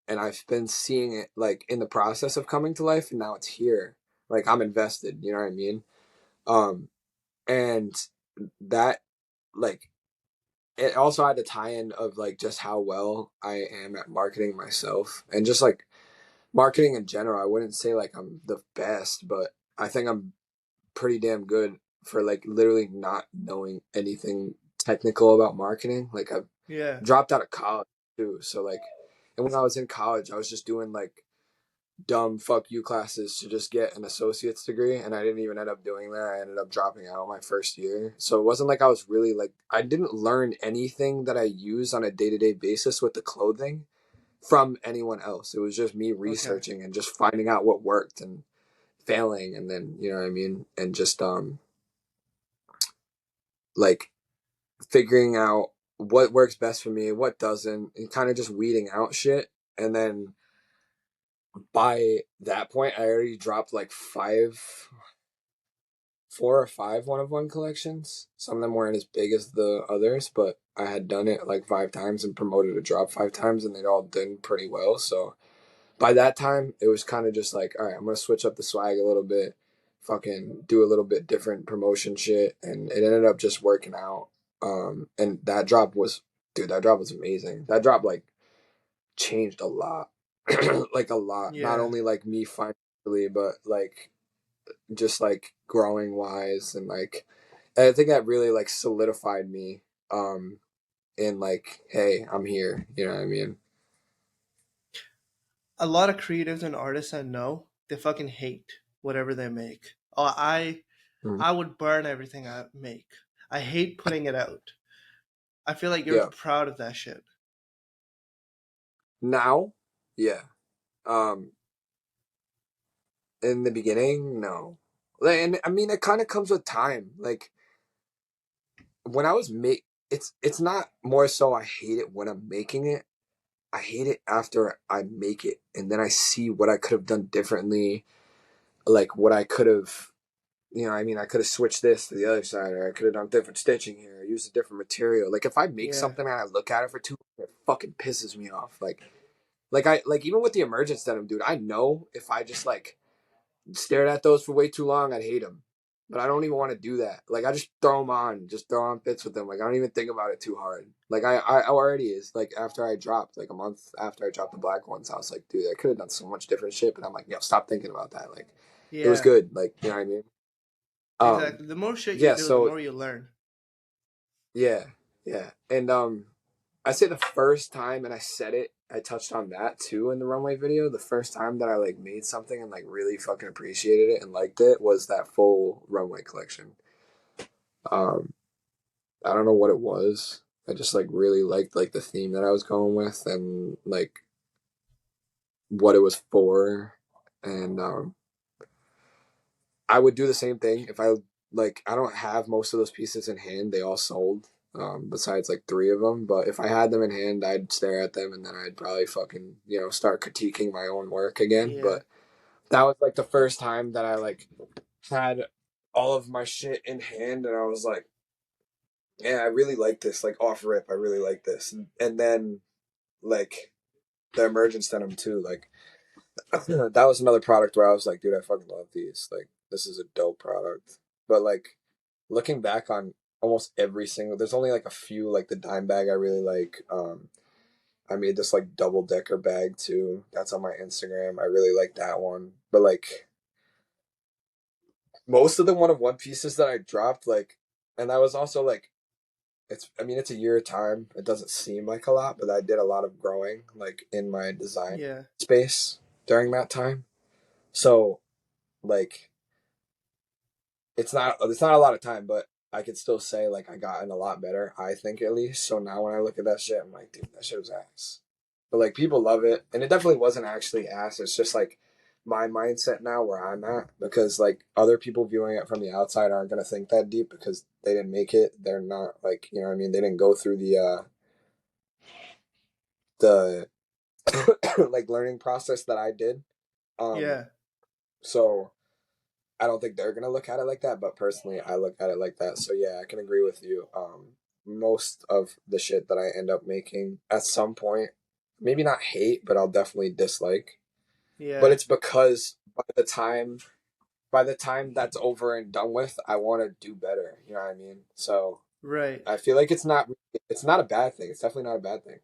and I've been seeing it like in the process of coming to life, and now it's here. Like I'm invested, you know what I mean? Um, and that like it also had the tie-in of like just how well I am at marketing myself and just like marketing in general. I wouldn't say like I'm the best, but I think I'm pretty damn good for like literally not knowing anything technical about marketing. Like I've Yeah. dropped out of college too, so like, and when I was in college, I was just doing like dumb fuck you classes to just get an associate's degree, and I didn't even end up doing that. I ended up dropping out my first year. So it wasn't like I was really like I didn't learn anything that I use on a day-to-day basis with the clothing from anyone else. It was just me Okay. researching and just finding out what worked and failing, and then you know what I mean, and just like figuring out what works best for me, what doesn't, and kind of just weeding out shit. And then by that point I already dropped like 4 or 5 one of one collections. Some of them weren't as big as the others, but I had done it like 5 times and promoted a drop 5 times, and they'd all done pretty well. So by that time, it was kind of just like, all right, I'm gonna switch up the swag a little bit, fucking do a little bit different promotion shit, and it ended up just working out. And that drop was, dude, that drop was amazing. That drop like changed a lot, like a lot. Not Yeah. only like me financially, but like just like growing wise, and like I think that really like solidified me in like hey, I'm here, you know what I mean? a lot of creatives and artists I know, they fucking hate whatever they make. Oh, Mhm. I would burn everything I make. I hate putting it out. I feel like you're Yeah. proud of that shit. Now, yeah. Um, in the beginning, no. Like, and I mean, it kind of comes with time. Like when I was make, it's not more so I hate it when I'm making it. I hate it after I make it, and then I see what I could have done differently. Like what I could have, I mean, I could have switched this to the other side, or I could have done different stitching here, or used a different material. Like if I make Yeah, something and I look at it for too long, it fucking pisses me off. Like even with the emergence denim, dude, I know if I just like stared at those for way too long, I'd hate them. But I don't even want to do that. Like I just throw them on, just throw on fits with them. Like I don't even think about it too hard. Like I already is like after I dropped like a month after I dropped the black ones, I was like, dude, I could have done so much different shit. But I'm like, yo, stop thinking about that. Like it was yeah, good. Like you know what I mean? Um, exactly. The more shit you yeah. do, the So more you learn. yeah, yeah, and I say the first time, and I said it, I touched on that too in the runway video. The first time that I like made something and like really fucking appreciated it and liked it was that full runway collection. Um, I don't know what it was. I just like really liked like the theme that I was going with and like what it was for, and I would do the same thing if I like. I don't have most of those pieces in hand; they all sold. Besides like three of them, but if I had them in hand, I'd stare at them and then I'd probably fucking start critiquing my own work again. Yeah, But that was like the first time that I like had all of my shit in hand, and I was like, yeah, I really like this. Like off rip, I really like this. And then like the emergence denim too. Like that was another product where I was like, dude, I fucking love these. Like this is a dope product. But like looking back on almost every single, there's only like a few, like the dime bag I really like. I made this like double decker bag too. That's on my Instagram. I really like that one. But like most of the one pieces that I dropped, like, and that was also like, I mean, it's a year of time. It doesn't seem like a lot, but I did a lot of growing, like in my design yeah, space during that time. So, like, it's not a lot of time, but I could still say like I gotten a lot better. I think at least. So now when I look at that shit, I'm like, dude, that shit was ass. But like people love it, and it definitely wasn't actually ass. It's just like my mindset now where I'm at because like other people viewing it from the outside aren't gonna think that deep because they didn't make it. They're not like what I mean. They didn't go through the like learning process that I did. Um, yeah, so I don't think they're gonna look at it like that, but personally, I look at it like that. So yeah, I can agree with you. Most of the shit that I end up making at some point, maybe not hate, but I'll definitely dislike. But yeah. it's because by the time that's over and done with, I want to do better. You know what I mean? So Right. I feel like it's not a bad thing. It's definitely not a bad thing.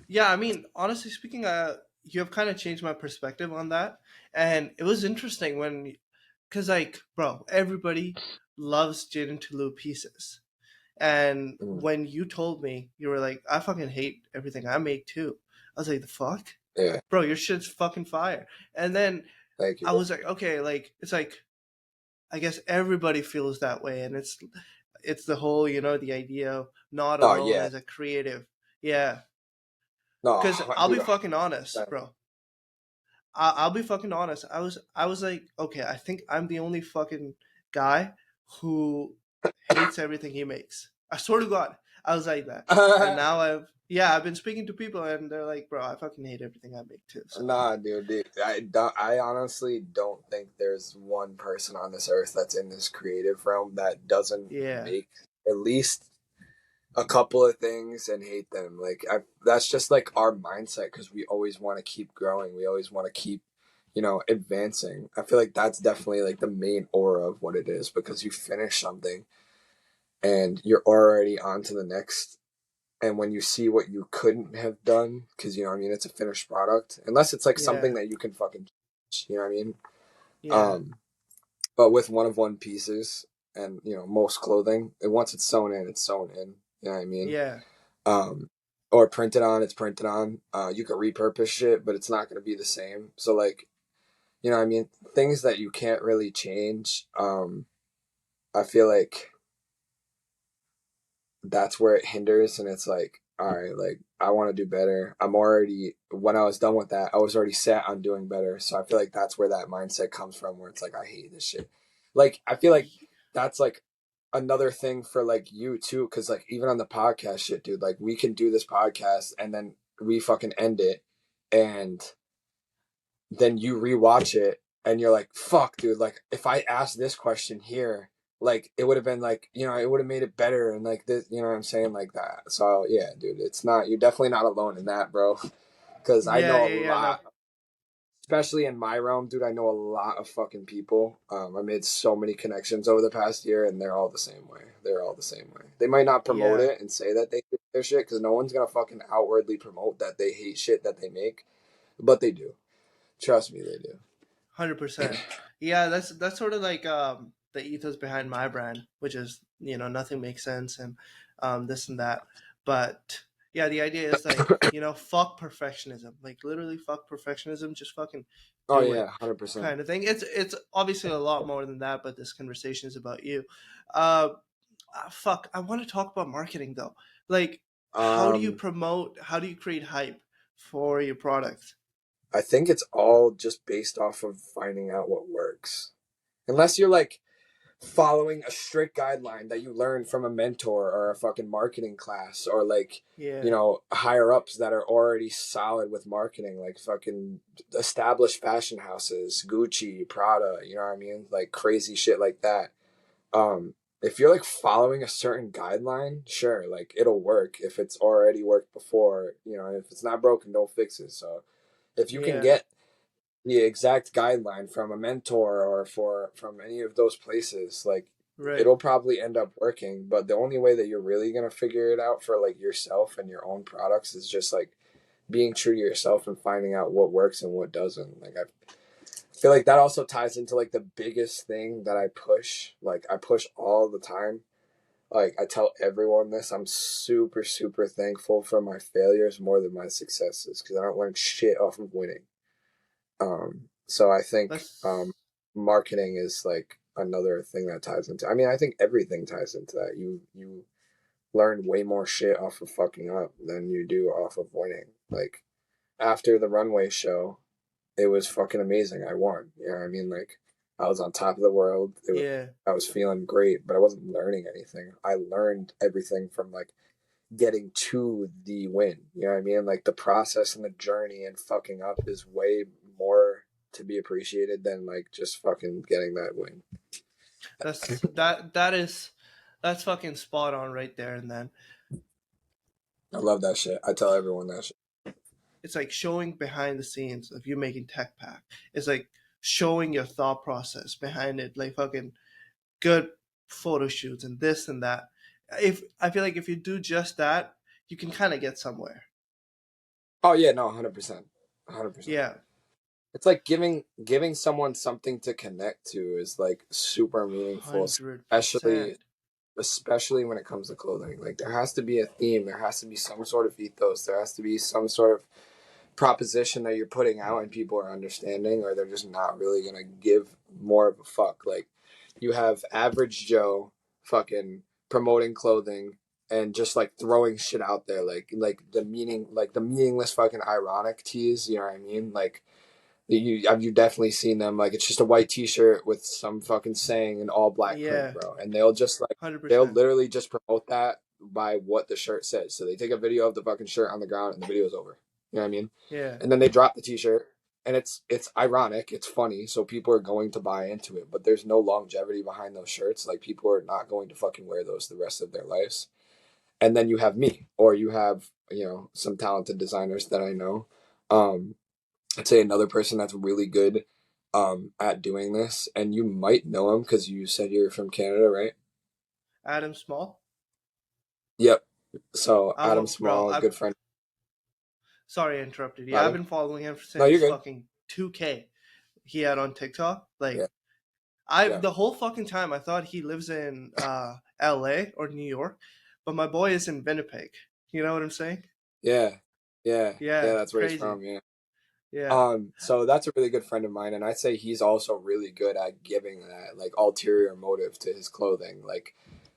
Yeah, I mean, honestly speaking, you have kind of changed my perspective on that, and it was interesting when, cause like, bro, everybody loves jaden tillou pieces, and Mm, when you told me, you were like, I fucking hate everything I make too. I was like, the fuck, yeah, bro, your shit's fucking fire. And then thank I you. was like, okay, like it's like I guess everybody feels that way, and it's the whole, the idea of not Oh alone yeah, as a creative. Yeah, no, because I'll dude, be 100%. fucking honest, bro. I'll be fucking honest. I was like, okay, I think I'm the only fucking guy who hates everything he makes. I swear to God, I was like that, and now I've been speaking to people, and they're like, bro, I fucking hate everything I make too. So Nah, dude, I honestly don't think there's one person on this earth that's in this creative realm that doesn't yeah, make at least a couple of things and hate them. Like that's just like our mindset because we always want to keep growing. We always want to keep, advancing. I feel like that's definitely like the main aura of what it is because you finish something and you're already on to the next. And when you see what you couldn't have done, because I mean, it's a finished product, unless it's like yeah, something that you can fucking, what I mean. yeah, Um, but with one pieces and most clothing, and once it's sewn in, it's sewn in. You know what I mean? yeah, Um, or printed on, it's printed on. You could repurpose shit, but it's not going to be the same. So like, you know what I mean? Things that you can't really change. I feel like that's where it hinders, and it's like, all right, like I want to do better. I'm already, when I was done with that, I was already set on doing better. So I feel like that's where that mindset comes from, where it's like, I hate this shit. Like I feel like that's like another thing for like you too, because like even on the podcast shit, dude, like we can do this podcast and then we fucking end it, and then you rewatch it and you're like, fuck, dude, like if I asked this question here, like it would have been like, you know, it would have made it better and like this, you know what I'm saying? Like that. So yeah, dude, it's not, you're definitely not alone in that, bro. Cause I Yeah, know a yeah, yeah. No, lot, especially in my realm, dude, I know a lot of fucking people. I made so many connections over the past year and they're all the same way. They're all the same way. They might not promote yeah, it and say that they hate their shit because no one's gonna fucking outwardly promote that they hate shit that they make, but they do. Trust me, they do. 100%. Yeah, that's sort of like the ethos behind my brand, which is nothing makes sense and this and that. But yeah, the idea is like fuck perfectionism, like literally fuck perfectionism, just fucking Oh do yeah, it, 100%. kind of thing. It's obviously a lot more than that, but this conversation is about you. Uh, Fuck, I want to talk about marketing though. Like, how do you Um, promote? How do you create hype for your product? I think it's all just based off of finding out what works. Unless you're like following a strict guideline that you learned from a mentor or a fucking marketing class or like, you Yeah, know, higher ups that are already solid with marketing, like fucking established fashion houses, Gucci, Prada, you know what I mean? Like crazy shit like that. If you're like following a certain guideline, sure, like it'll work if it's already worked before, you know, if it's not broken, don't fix it. So if you can yeah, get the exact guideline from a mentor or from any of those places, like right. it'll probably end up working. But the only way that you're really gonna figure it out for like yourself and your own products is just like being true to yourself and finding out what works and what doesn't. Like I feel like that also ties into like the biggest thing that I push. Like I push all the time. Like I tell everyone this, I'm super super thankful for my failures more than my successes because I don't learn shit off of winning. So I think That's marketing is like another thing that ties into. I mean, I think everything ties into that. You learn way more shit off of fucking up than you do off of winning. Like after the runway show, it was fucking amazing. I won. You know what I mean? Like I was on top of the world. yeah, I was feeling great, but I wasn't learning anything. I learned everything from like getting to the win. You know what I mean? Like the process and the journey and fucking up is way more to be appreciated than like just fucking getting that win. that's fucking spot on right there. And then I love that shit. I tell everyone that shit. it's like showing behind the scenes of you making tech pack. It's like showing your thought process behind it, like fucking good photo shoots and this and that. If I feel like if you do just that, you can kind of get somewhere. Oh yeah, no, 100%, 100%. Yeah, It's like giving someone something to connect to is like super meaningful, 100%. especially when it comes to clothing. Like there has to be a theme, there has to be some sort of ethos, there has to be some sort of proposition that you're putting out and people are understanding, or they're just not really gonna give more of a fuck. Like you have average Joe fucking promoting clothing and just like throwing shit out there, like the meaning, like the meaningless fucking ironic teas. You know what I mean? Like you have you definitely seen them? Like it's just a white T-shirt with some fucking saying in all black print, Yeah, bro. And they'll just like 100%. they'll literally just promote that by what the shirt says. So they take a video of the fucking shirt on the ground and the video's over. You know what I mean? Yeah, And then they drop the T-shirt, and it's ironic, it's funny, so people are going to buy into it. But there's no longevity behind those shirts. Like people are not going to fucking wear those the rest of their lives. And then you have me, or you have some talented designers that I know. Um, I'd say another person that's really good at doing this, and you might know him because you said you're from Canada, right? Adam Small. Yep. So I'm Adam a bro. Small, good friend. Sorry I interrupted. Yeah, I've Adam? been following him No, you're since good. fucking 2K. He had on TikTok. Yeah, Like I yeah. the whole fucking time I thought he lives in LA or New York, but my boy is in Winnipeg. You know what I'm saying? Yeah, yeah. Yeah, That's where he's crazy. from. Yeah. Yeah, So that's a really good friend of mine, and I'd say he's also really good at giving that like ulterior motive to his clothing. Like,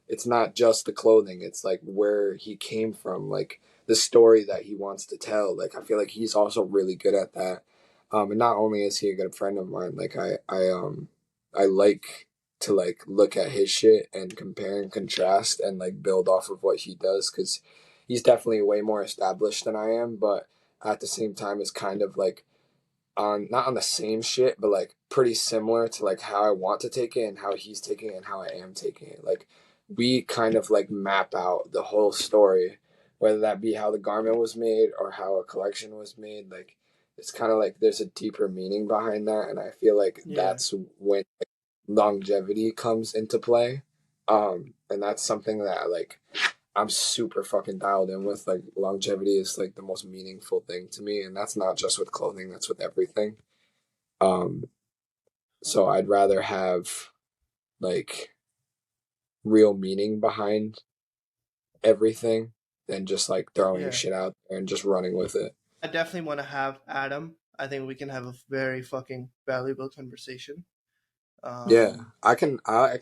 it's not just the clothing; it's like where he came from, like the story that he wants to tell. Like, I feel like he's also really good at that. And not only is he a good friend of mine, like I like to like look at his shit and compare and contrast and like build off of what he does because he's definitely way more established than I am, but at the same time is kind of like on not on the same shit, but like pretty similar to like how I want to take it and how he's taking it and how I am taking it. Like we kind of like map out the whole story, whether that be how the garment was made or how a collection was made. Like it's kind of like there's a deeper meaning behind that, and I feel like yeah, that's when like, longevity comes into play. And that's something that like I'm super fucking dialed in with. Like longevity is like the most meaningful thing to me, and that's not just with clothing; that's with everything. Um, so I'd rather have like real meaning behind everything than just like throwing yeah. shit out there and just running with it. I definitely want to have Adam. I think we can have a very fucking valuable conversation. Yeah, Um, I can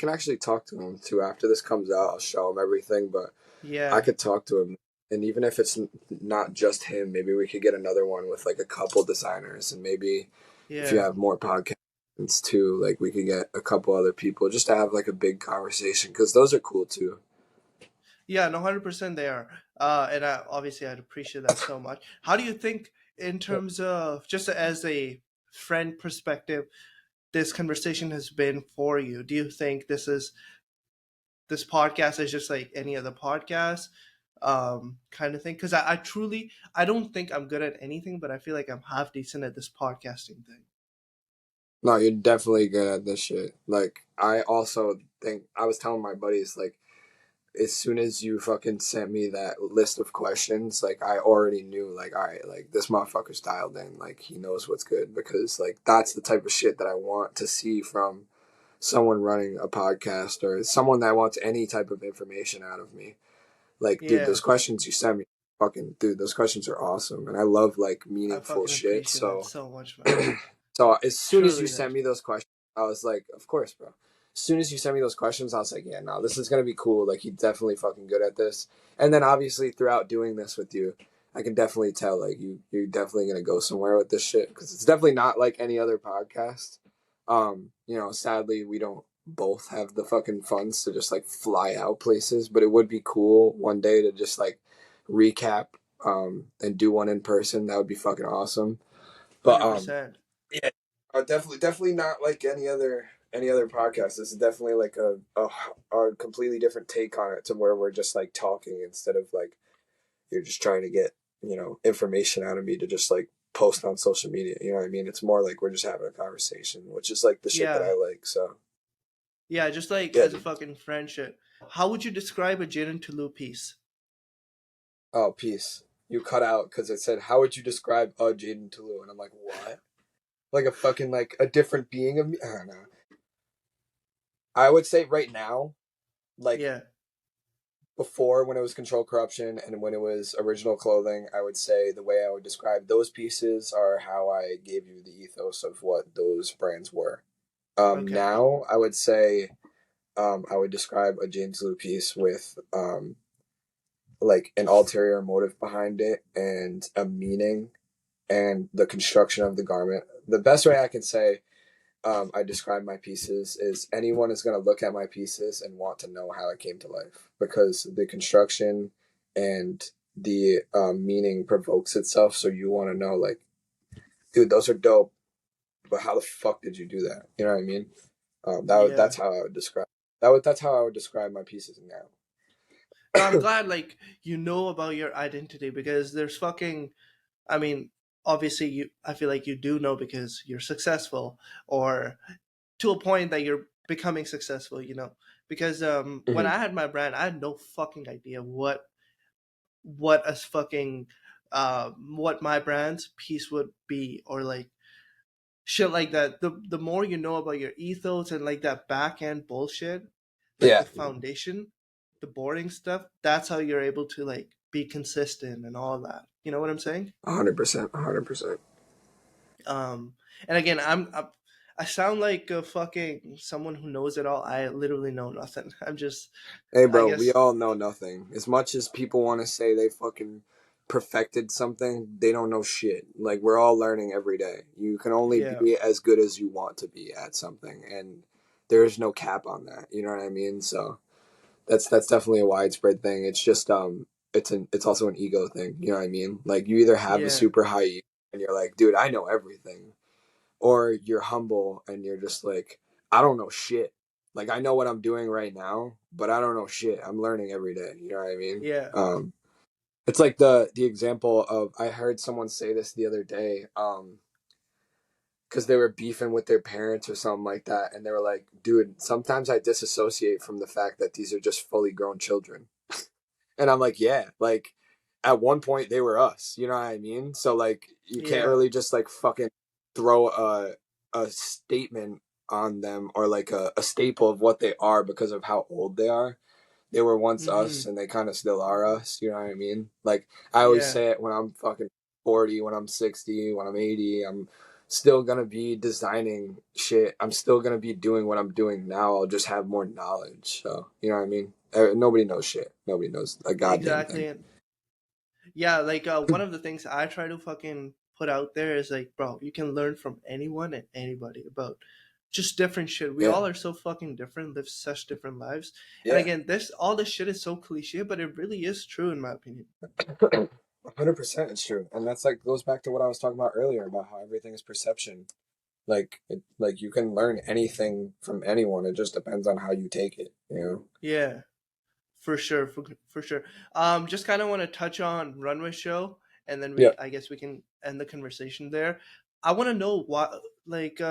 actually talk to him too after this comes out. I'll show him everything, but I yeah, could talk to him, and even if it's not just him, maybe we could get another one with like a couple designers, and maybe if you yeah, have more podcasts too, like we could get a couple other people just to have like a big conversation because those are cool too. yeah. No, 100% they are. And obviously, I'd appreciate that so much. How do you think, in terms of just as a friend perspective, this conversation has been for you? Do you think this podcast is just like any other podcast, kind of thing? Because I truly, I don't think I'm good at anything, but I feel like I'm half decent at this podcasting thing. No, you're definitely good at this shit. Like I also think I was telling my buddies like as soon as you fucking sent me that list of questions, like I already knew, like, all right, like this motherfucker's dialed in, like he knows what's good because like that's the type of shit that I want to see from someone running a podcast or someone that wants any type of information out of me. Like, dude, Yeah, those questions you sent me, fucking dude, those questions are awesome, and I love like I meaningful fucking shit. appreciate that So so much, man. so as soon as you Truly, sent that. me those questions, I was like, of course, bro. As soon as you sent me those questions, I was like, yeah, no, this is gonna be cool. Like he's definitely fucking good at this. And then obviously throughout doing this with you, I can definitely tell like you're definitely gonna go somewhere with this shit because it's definitely not like any other podcast. Sadly we don't both have the fucking funds to just like fly out places, but it would be cool one day to just like recap and do one in person. That would be fucking awesome. But 100%. yeah, definitely not like any other podcast. This is definitely like a completely different take on it to where we're just like talking instead of like you're just trying to get information out of me to just like post on social media. You know what I mean? It's more like we're just having a conversation, which is like the shit that Yeah. I like. So Yeah, just like yeah, as a dude. fucking friendship. How would you describe a Jaden Tillou piece? Oh, peace. You cut out because it said, "How would you describe a Jaden Tulu?" And I'm like, "What? Like a fucking like a different being of me?" I don't know. I would say right now, like Yeah. before when it was control corruption and when it was original clothing, I would say the way I would describe those pieces are how I gave you the ethos of what those brands were. Okay. Now I would say I would describe a James Lou piece with like an ulterior motive behind it and a meaning and the construction of the garment. The best way I can say I describe my pieces is anyone is going to look at my pieces and want to know how it came to life because the construction and the meaning provokes itself. So you want to know, like, dude, those are dope, but how the fuck did you do that? You know what I mean? Yeah. That's how I would describe that's how I would describe my pieces No, I'm now. glad like you know about your identity because there's fucking I mean, obviously you I feel like you do know because you're successful or to a point that you're becoming successful, you know. Because when Mhm. I had my brand, I had no fucking idea what a fucking what my brand's piece would be or like shit like that. The more you know about your ethos and like that back end bullshit, like the Yeah, foundation, the boring stuff, that's how you're able to like be consistent and all that. You know what I'm saying? 100%, 100%. Um, and again, I sound like a fucking someone who knows it all. I literally know nothing. I'm just, Hey, I bro, we guess, all know nothing. As much as people want to say they fucking perfected something, they don't know shit. Like, we're all learning every day. You can only yeah, be as good as you want to be at something, and there's no cap on that. You know what I mean? So that's definitely a widespread thing. It's just it's also an ego thing. You know what I mean? Like, you either have a yeah, super high ego and you're like, dude, I know everything, or you're humble and you're just like, I don't know shit. Like, I know what I'm doing right now, but I don't know shit. I'm learning every day. You know what I mean? yeah. It's like the example of, I heard someone say this the other day, because they were beefing with their parents or something like that, and they were like, dude, sometimes I disassociate from the fact that these are just fully grown children. And I'm like, yeah, like at one point they were us, you know what I mean? So like you can't Yeah. really just like fucking throw a statement on them, or like a staple of what they are because of how old they are. They were once Mm-hmm. us and they kind of still are us, you know what I mean? Like I always Yeah. say it, when I'm fucking 40, when I'm 60, when I'm 80, I'm still gonna be designing shit. I'm still gonna be doing what I'm doing now. I'll just have more knowledge. So, you know what I mean? Nobody knows shit. Nobody knows a goddamn thing. Exactly. And yeah, like one of the things I try to fucking put out there is like, bro, you can learn from anyone and anybody about just different shit. We Yeah. all are so fucking different, live such different lives. And Yeah. again, this all this shit is so cliche, but it really is true in my opinion. 100% it's true. And that's like goes back to what I was talking about earlier about how everything is perception. Like you can learn anything from anyone. It just depends on how you take it, you know? Yeah, for sure. Just kind of want to touch on runway show, and then Yeah. I guess we can end the conversation there. I want to know what, like,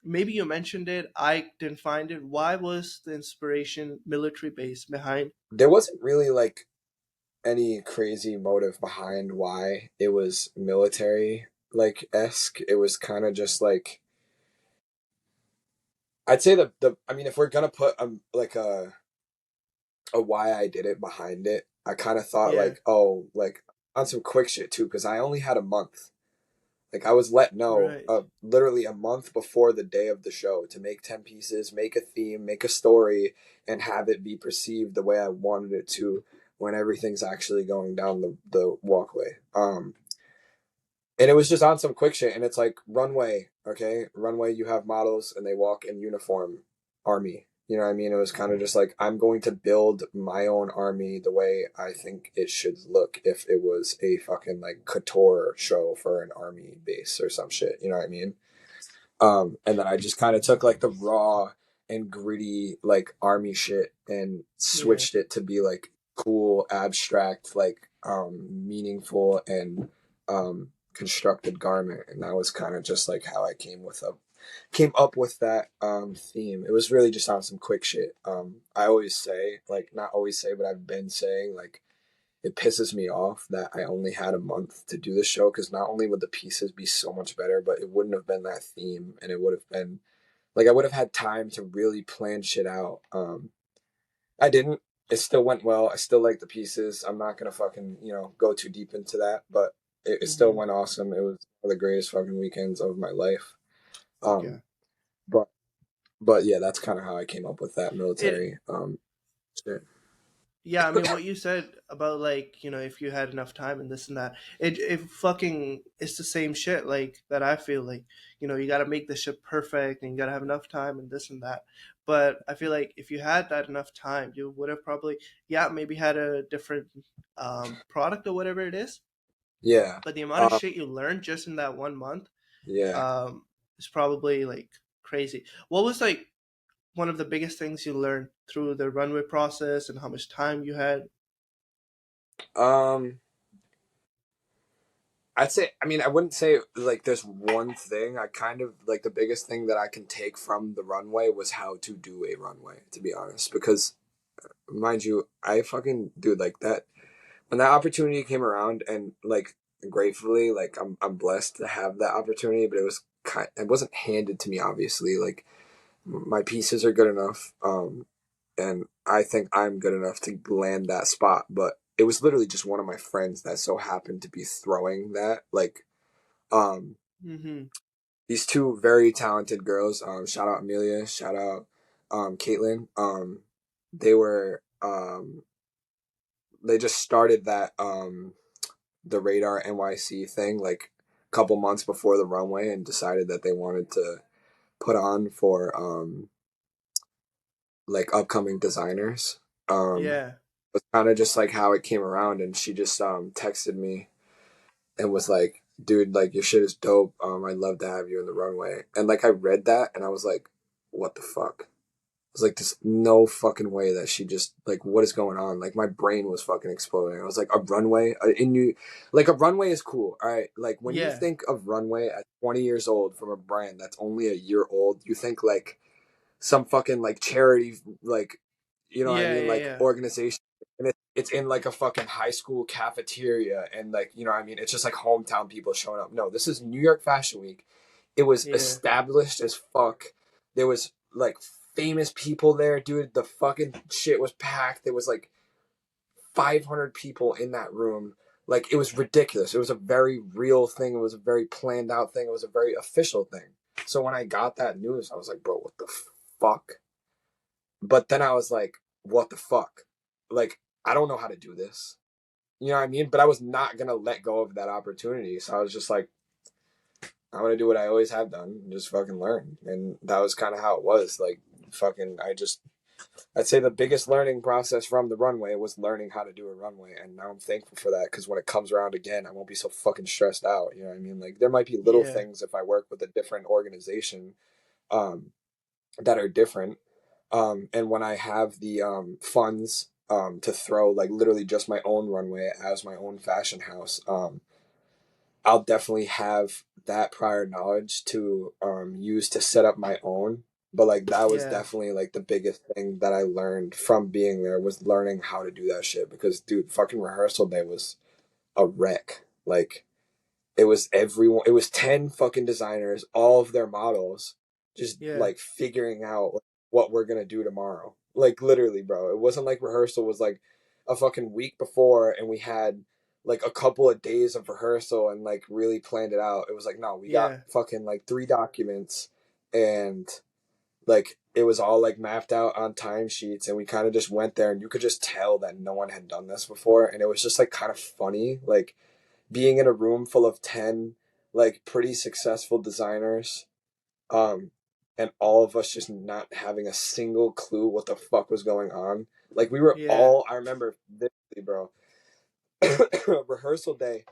maybe you mentioned it. I didn't find it. Why was the inspiration military base behind? There wasn't really like any crazy motive behind why it was military like esque. It was kind of just like, I'd say the I mean, if we're gonna put like a why I did it behind it, I kind of thought Yeah, like, oh, like on some quick shit too, because I only had a month. Like I was let know right. literally a month before the day of the show to make 10 pieces, make a theme, make a story, and have it be perceived the way I wanted it to when everything's actually going down the walkway. And it was just on some quick shit, and it's like runway, okay? Runway, you have models and they walk in uniform, army. You know what I mean? It was kind of just like, I'm going to build my own army the way I think it should look if it was a fucking like couture show for an army base or some shit. You know what I mean? And then I just kind of took like the raw and gritty like army shit and Yeah, switched it to be like cool, abstract, like meaningful and constructed garment. And that was kind of just like how I came up with that theme. It was really just on some quick shit. I always say, like, not always say, but I've been saying, like, it pisses me off that I only had a month to do the show, because not only would the pieces be so much better, but it wouldn't have been that theme, and it would have been like I would have had time to really plan shit out. I didn't. It still went well. I still like the pieces. I'm not gonna fucking go too deep into that, but it still mm-hmm. went awesome. It was one of the greatest fucking weekends of my life. Fuck yeah. Um, but but yeah, that's kind of how I came up with that It military shit. Yeah, I mean, what you said about like, if you had enough time and this and that, it fucking it's the same shit like that. I feel like, you got to make the shit perfect and you got to have enough time and this and that. But I feel like if you had that enough time, you would have probably, yeah, maybe had a different product or whatever it is. Yeah. But the amount of Um, shit you learned just in that 1 month yeah. um, is probably like crazy. What was like one of the biggest things you learned through the runway process and how much time you had? Um, I'd say, I mean, I wouldn't say like there's one thing. I kind of like the biggest thing that I can take from the runway was how to do a runway, to be honest. Because, mind you, I fucking, dude, like that, when that opportunity came around, and like gratefully, like I'm blessed to have that opportunity, but it wasn't handed to me, obviously. Like my pieces are good enough. And I think I'm good enough to land that spot, but it was literally just one of my friends that so happened to be throwing that. Like, um, Mm-hmm. these two very talented girls. Shout out Amelia. Shout out Caitlin. They were they just started that the Radar NYC thing like a couple months before the runway and decided that they wanted to put on for like upcoming designers. Yeah. It's kind of just like how it came around, and she just texted me and was like, "Dude, like your shit is dope. I'd love to have you in the runway." And like I read that and I was like, "What the fuck?" I was like, "There's no fucking way that she just like what is going on?" Like my brain was fucking exploding. I was like, "A runway in New, like a runway is cool, all right." Like when you Yeah. think of runway at 20 years old from a brand that's only a year old, you think like some fucking like charity, like you know what I Yeah. mean, Yeah. like Yeah. organization, and it's in like a fucking high school cafeteria, and like you know what I mean, it's just like hometown people showing up. No, this is New York Fashion Week. It was Yeah. established as fuck. There was like famous people there, dude. The fucking shit was packed. There was like 500 people in that room. Like it was ridiculous. It was a very real thing. It was a very planned out thing. It was a very official thing. So when I got that news, I was like, bro, what the fuck? But then I was like, what the fuck? Like, I don't know how to do this. You know what I mean? But I was not going to let go of that opportunity. So I was just like, I'm going to do what I always have done and just fucking learn. And that was kind of how it was. Like, fucking, I'd say the biggest learning process from the runway was learning how to do a runway. And now I'm thankful for that because when it comes around again, I won't be so fucking stressed out. You know what I mean? Like, there might be little Yeah. things if I work with a different organization um, that are different. And when I have the funds to throw like literally just my own runway as my own fashion house, I'll definitely have that prior knowledge to use to set up my own. But like that was Yeah. definitely like the biggest thing that I learned from being there was learning how to do that shit because dude, fucking rehearsal day was a wreck. Like it was everyone. It was 10 fucking designers, all of their models, just Yeah. like figuring out like, what we're gonna do tomorrow. Like literally, bro. It wasn't like rehearsal was like a fucking week before, and we had like a couple of days of rehearsal and like really planned it out. It was like no, we got Yeah. fucking like 3 documents, and like it was all like mapped out on timesheets, and we kind of just went there, and you could just tell that no one had done this before, and it was just like kind of funny, like being in a room full of 10 like pretty successful designers um and all of us just not having a single clue what the fuck was going on. Like we were Yeah. all, I remember vividly, bro, rehearsal day,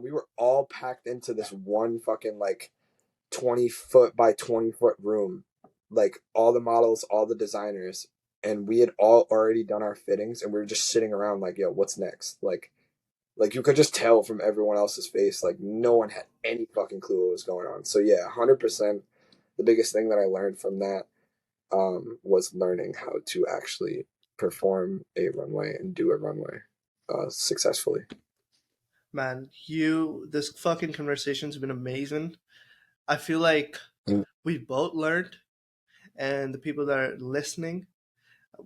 we were all packed into this one fucking like 20 foot by 20 foot room, like all the models, all the designers, and we had all already done our fittings and we were just sitting around like, yo, what's next? Like you could just tell from everyone else's face, like no one had any fucking clue what was going on. So yeah, 100%. The biggest thing that I learned from that was learning how to actually perform a runway and do a runway successfully. Man, this fucking conversation's been amazing. I feel like Mm. we both learned, and the people that are listening,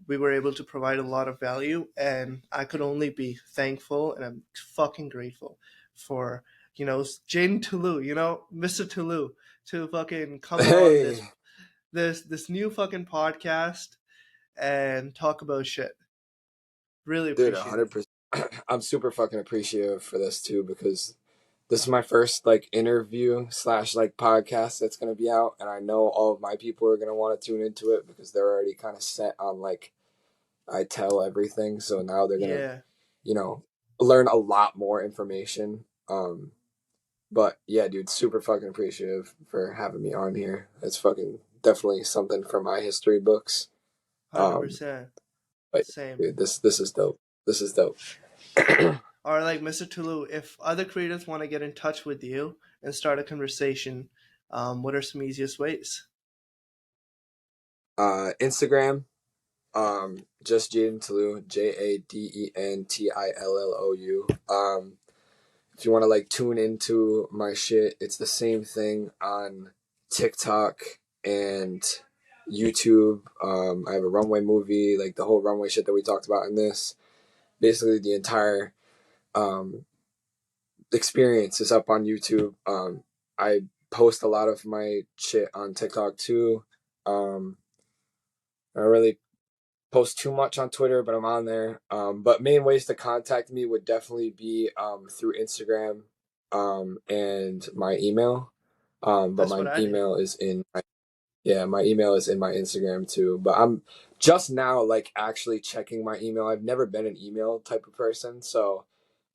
we were able to provide a lot of value. And I could only be thankful, and I'm fucking grateful for Jaden Tillou, Mr. Tillou, to fucking come on Hey, this new fucking podcast and talk about shit. Really dude, appreciate it. 100%. I'm super fucking appreciative for this too because this is my first like interview slash like podcast that's gonna be out, and I know all of my people are gonna want to tune into it because they're already kind of set on like I tell everything. So now they're gonna, Yeah, you know, learn a lot more information. But yeah, dude, super fucking appreciative for having me on here. It's fucking definitely something for my history books. Um, 100%. but Same. dude, this is dope. This is dope. Or like Mr. Tulu, if other creators want to get in touch with you and start a conversation, what are some easiest ways? Instagram, just Jaden Tillou, JadenTillou. If you want to like tune into my shit, it's the same thing on TikTok and YouTube. I have a runway movie, like the whole runway shit that we talked about in this. basically the entire um, experience is up on YouTube. I post a lot of my shit on TikTok too. I don't really post too much on Twitter, but I'm on there. But main ways to contact me would definitely be through Instagram and my email. But That's my what I do. email is in my, yeah, my email is in my Instagram too. But I'm just now like actually checking my email. I've never been an email type of person, so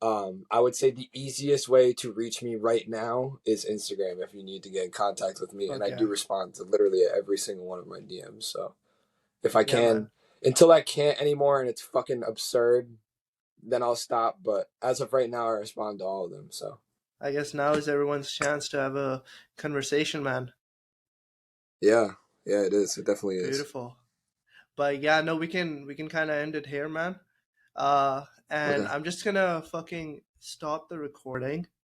I would say the easiest way to reach me right now is Instagram if you need to get in contact with me, and I Okay. do respond to literally every single one of my DMs. So if I Yeah, man. can, until I can't anymore and it's fucking absurd, then I'll stop. But as of right now, I respond to all of them. So I guess now is everyone's chance to have a conversation, man. yeah, yeah, it is. It definitely is. Beautiful. But yeah, no, we can kind of end it here, man. And Okay. I'm just gonna fucking stop the recording.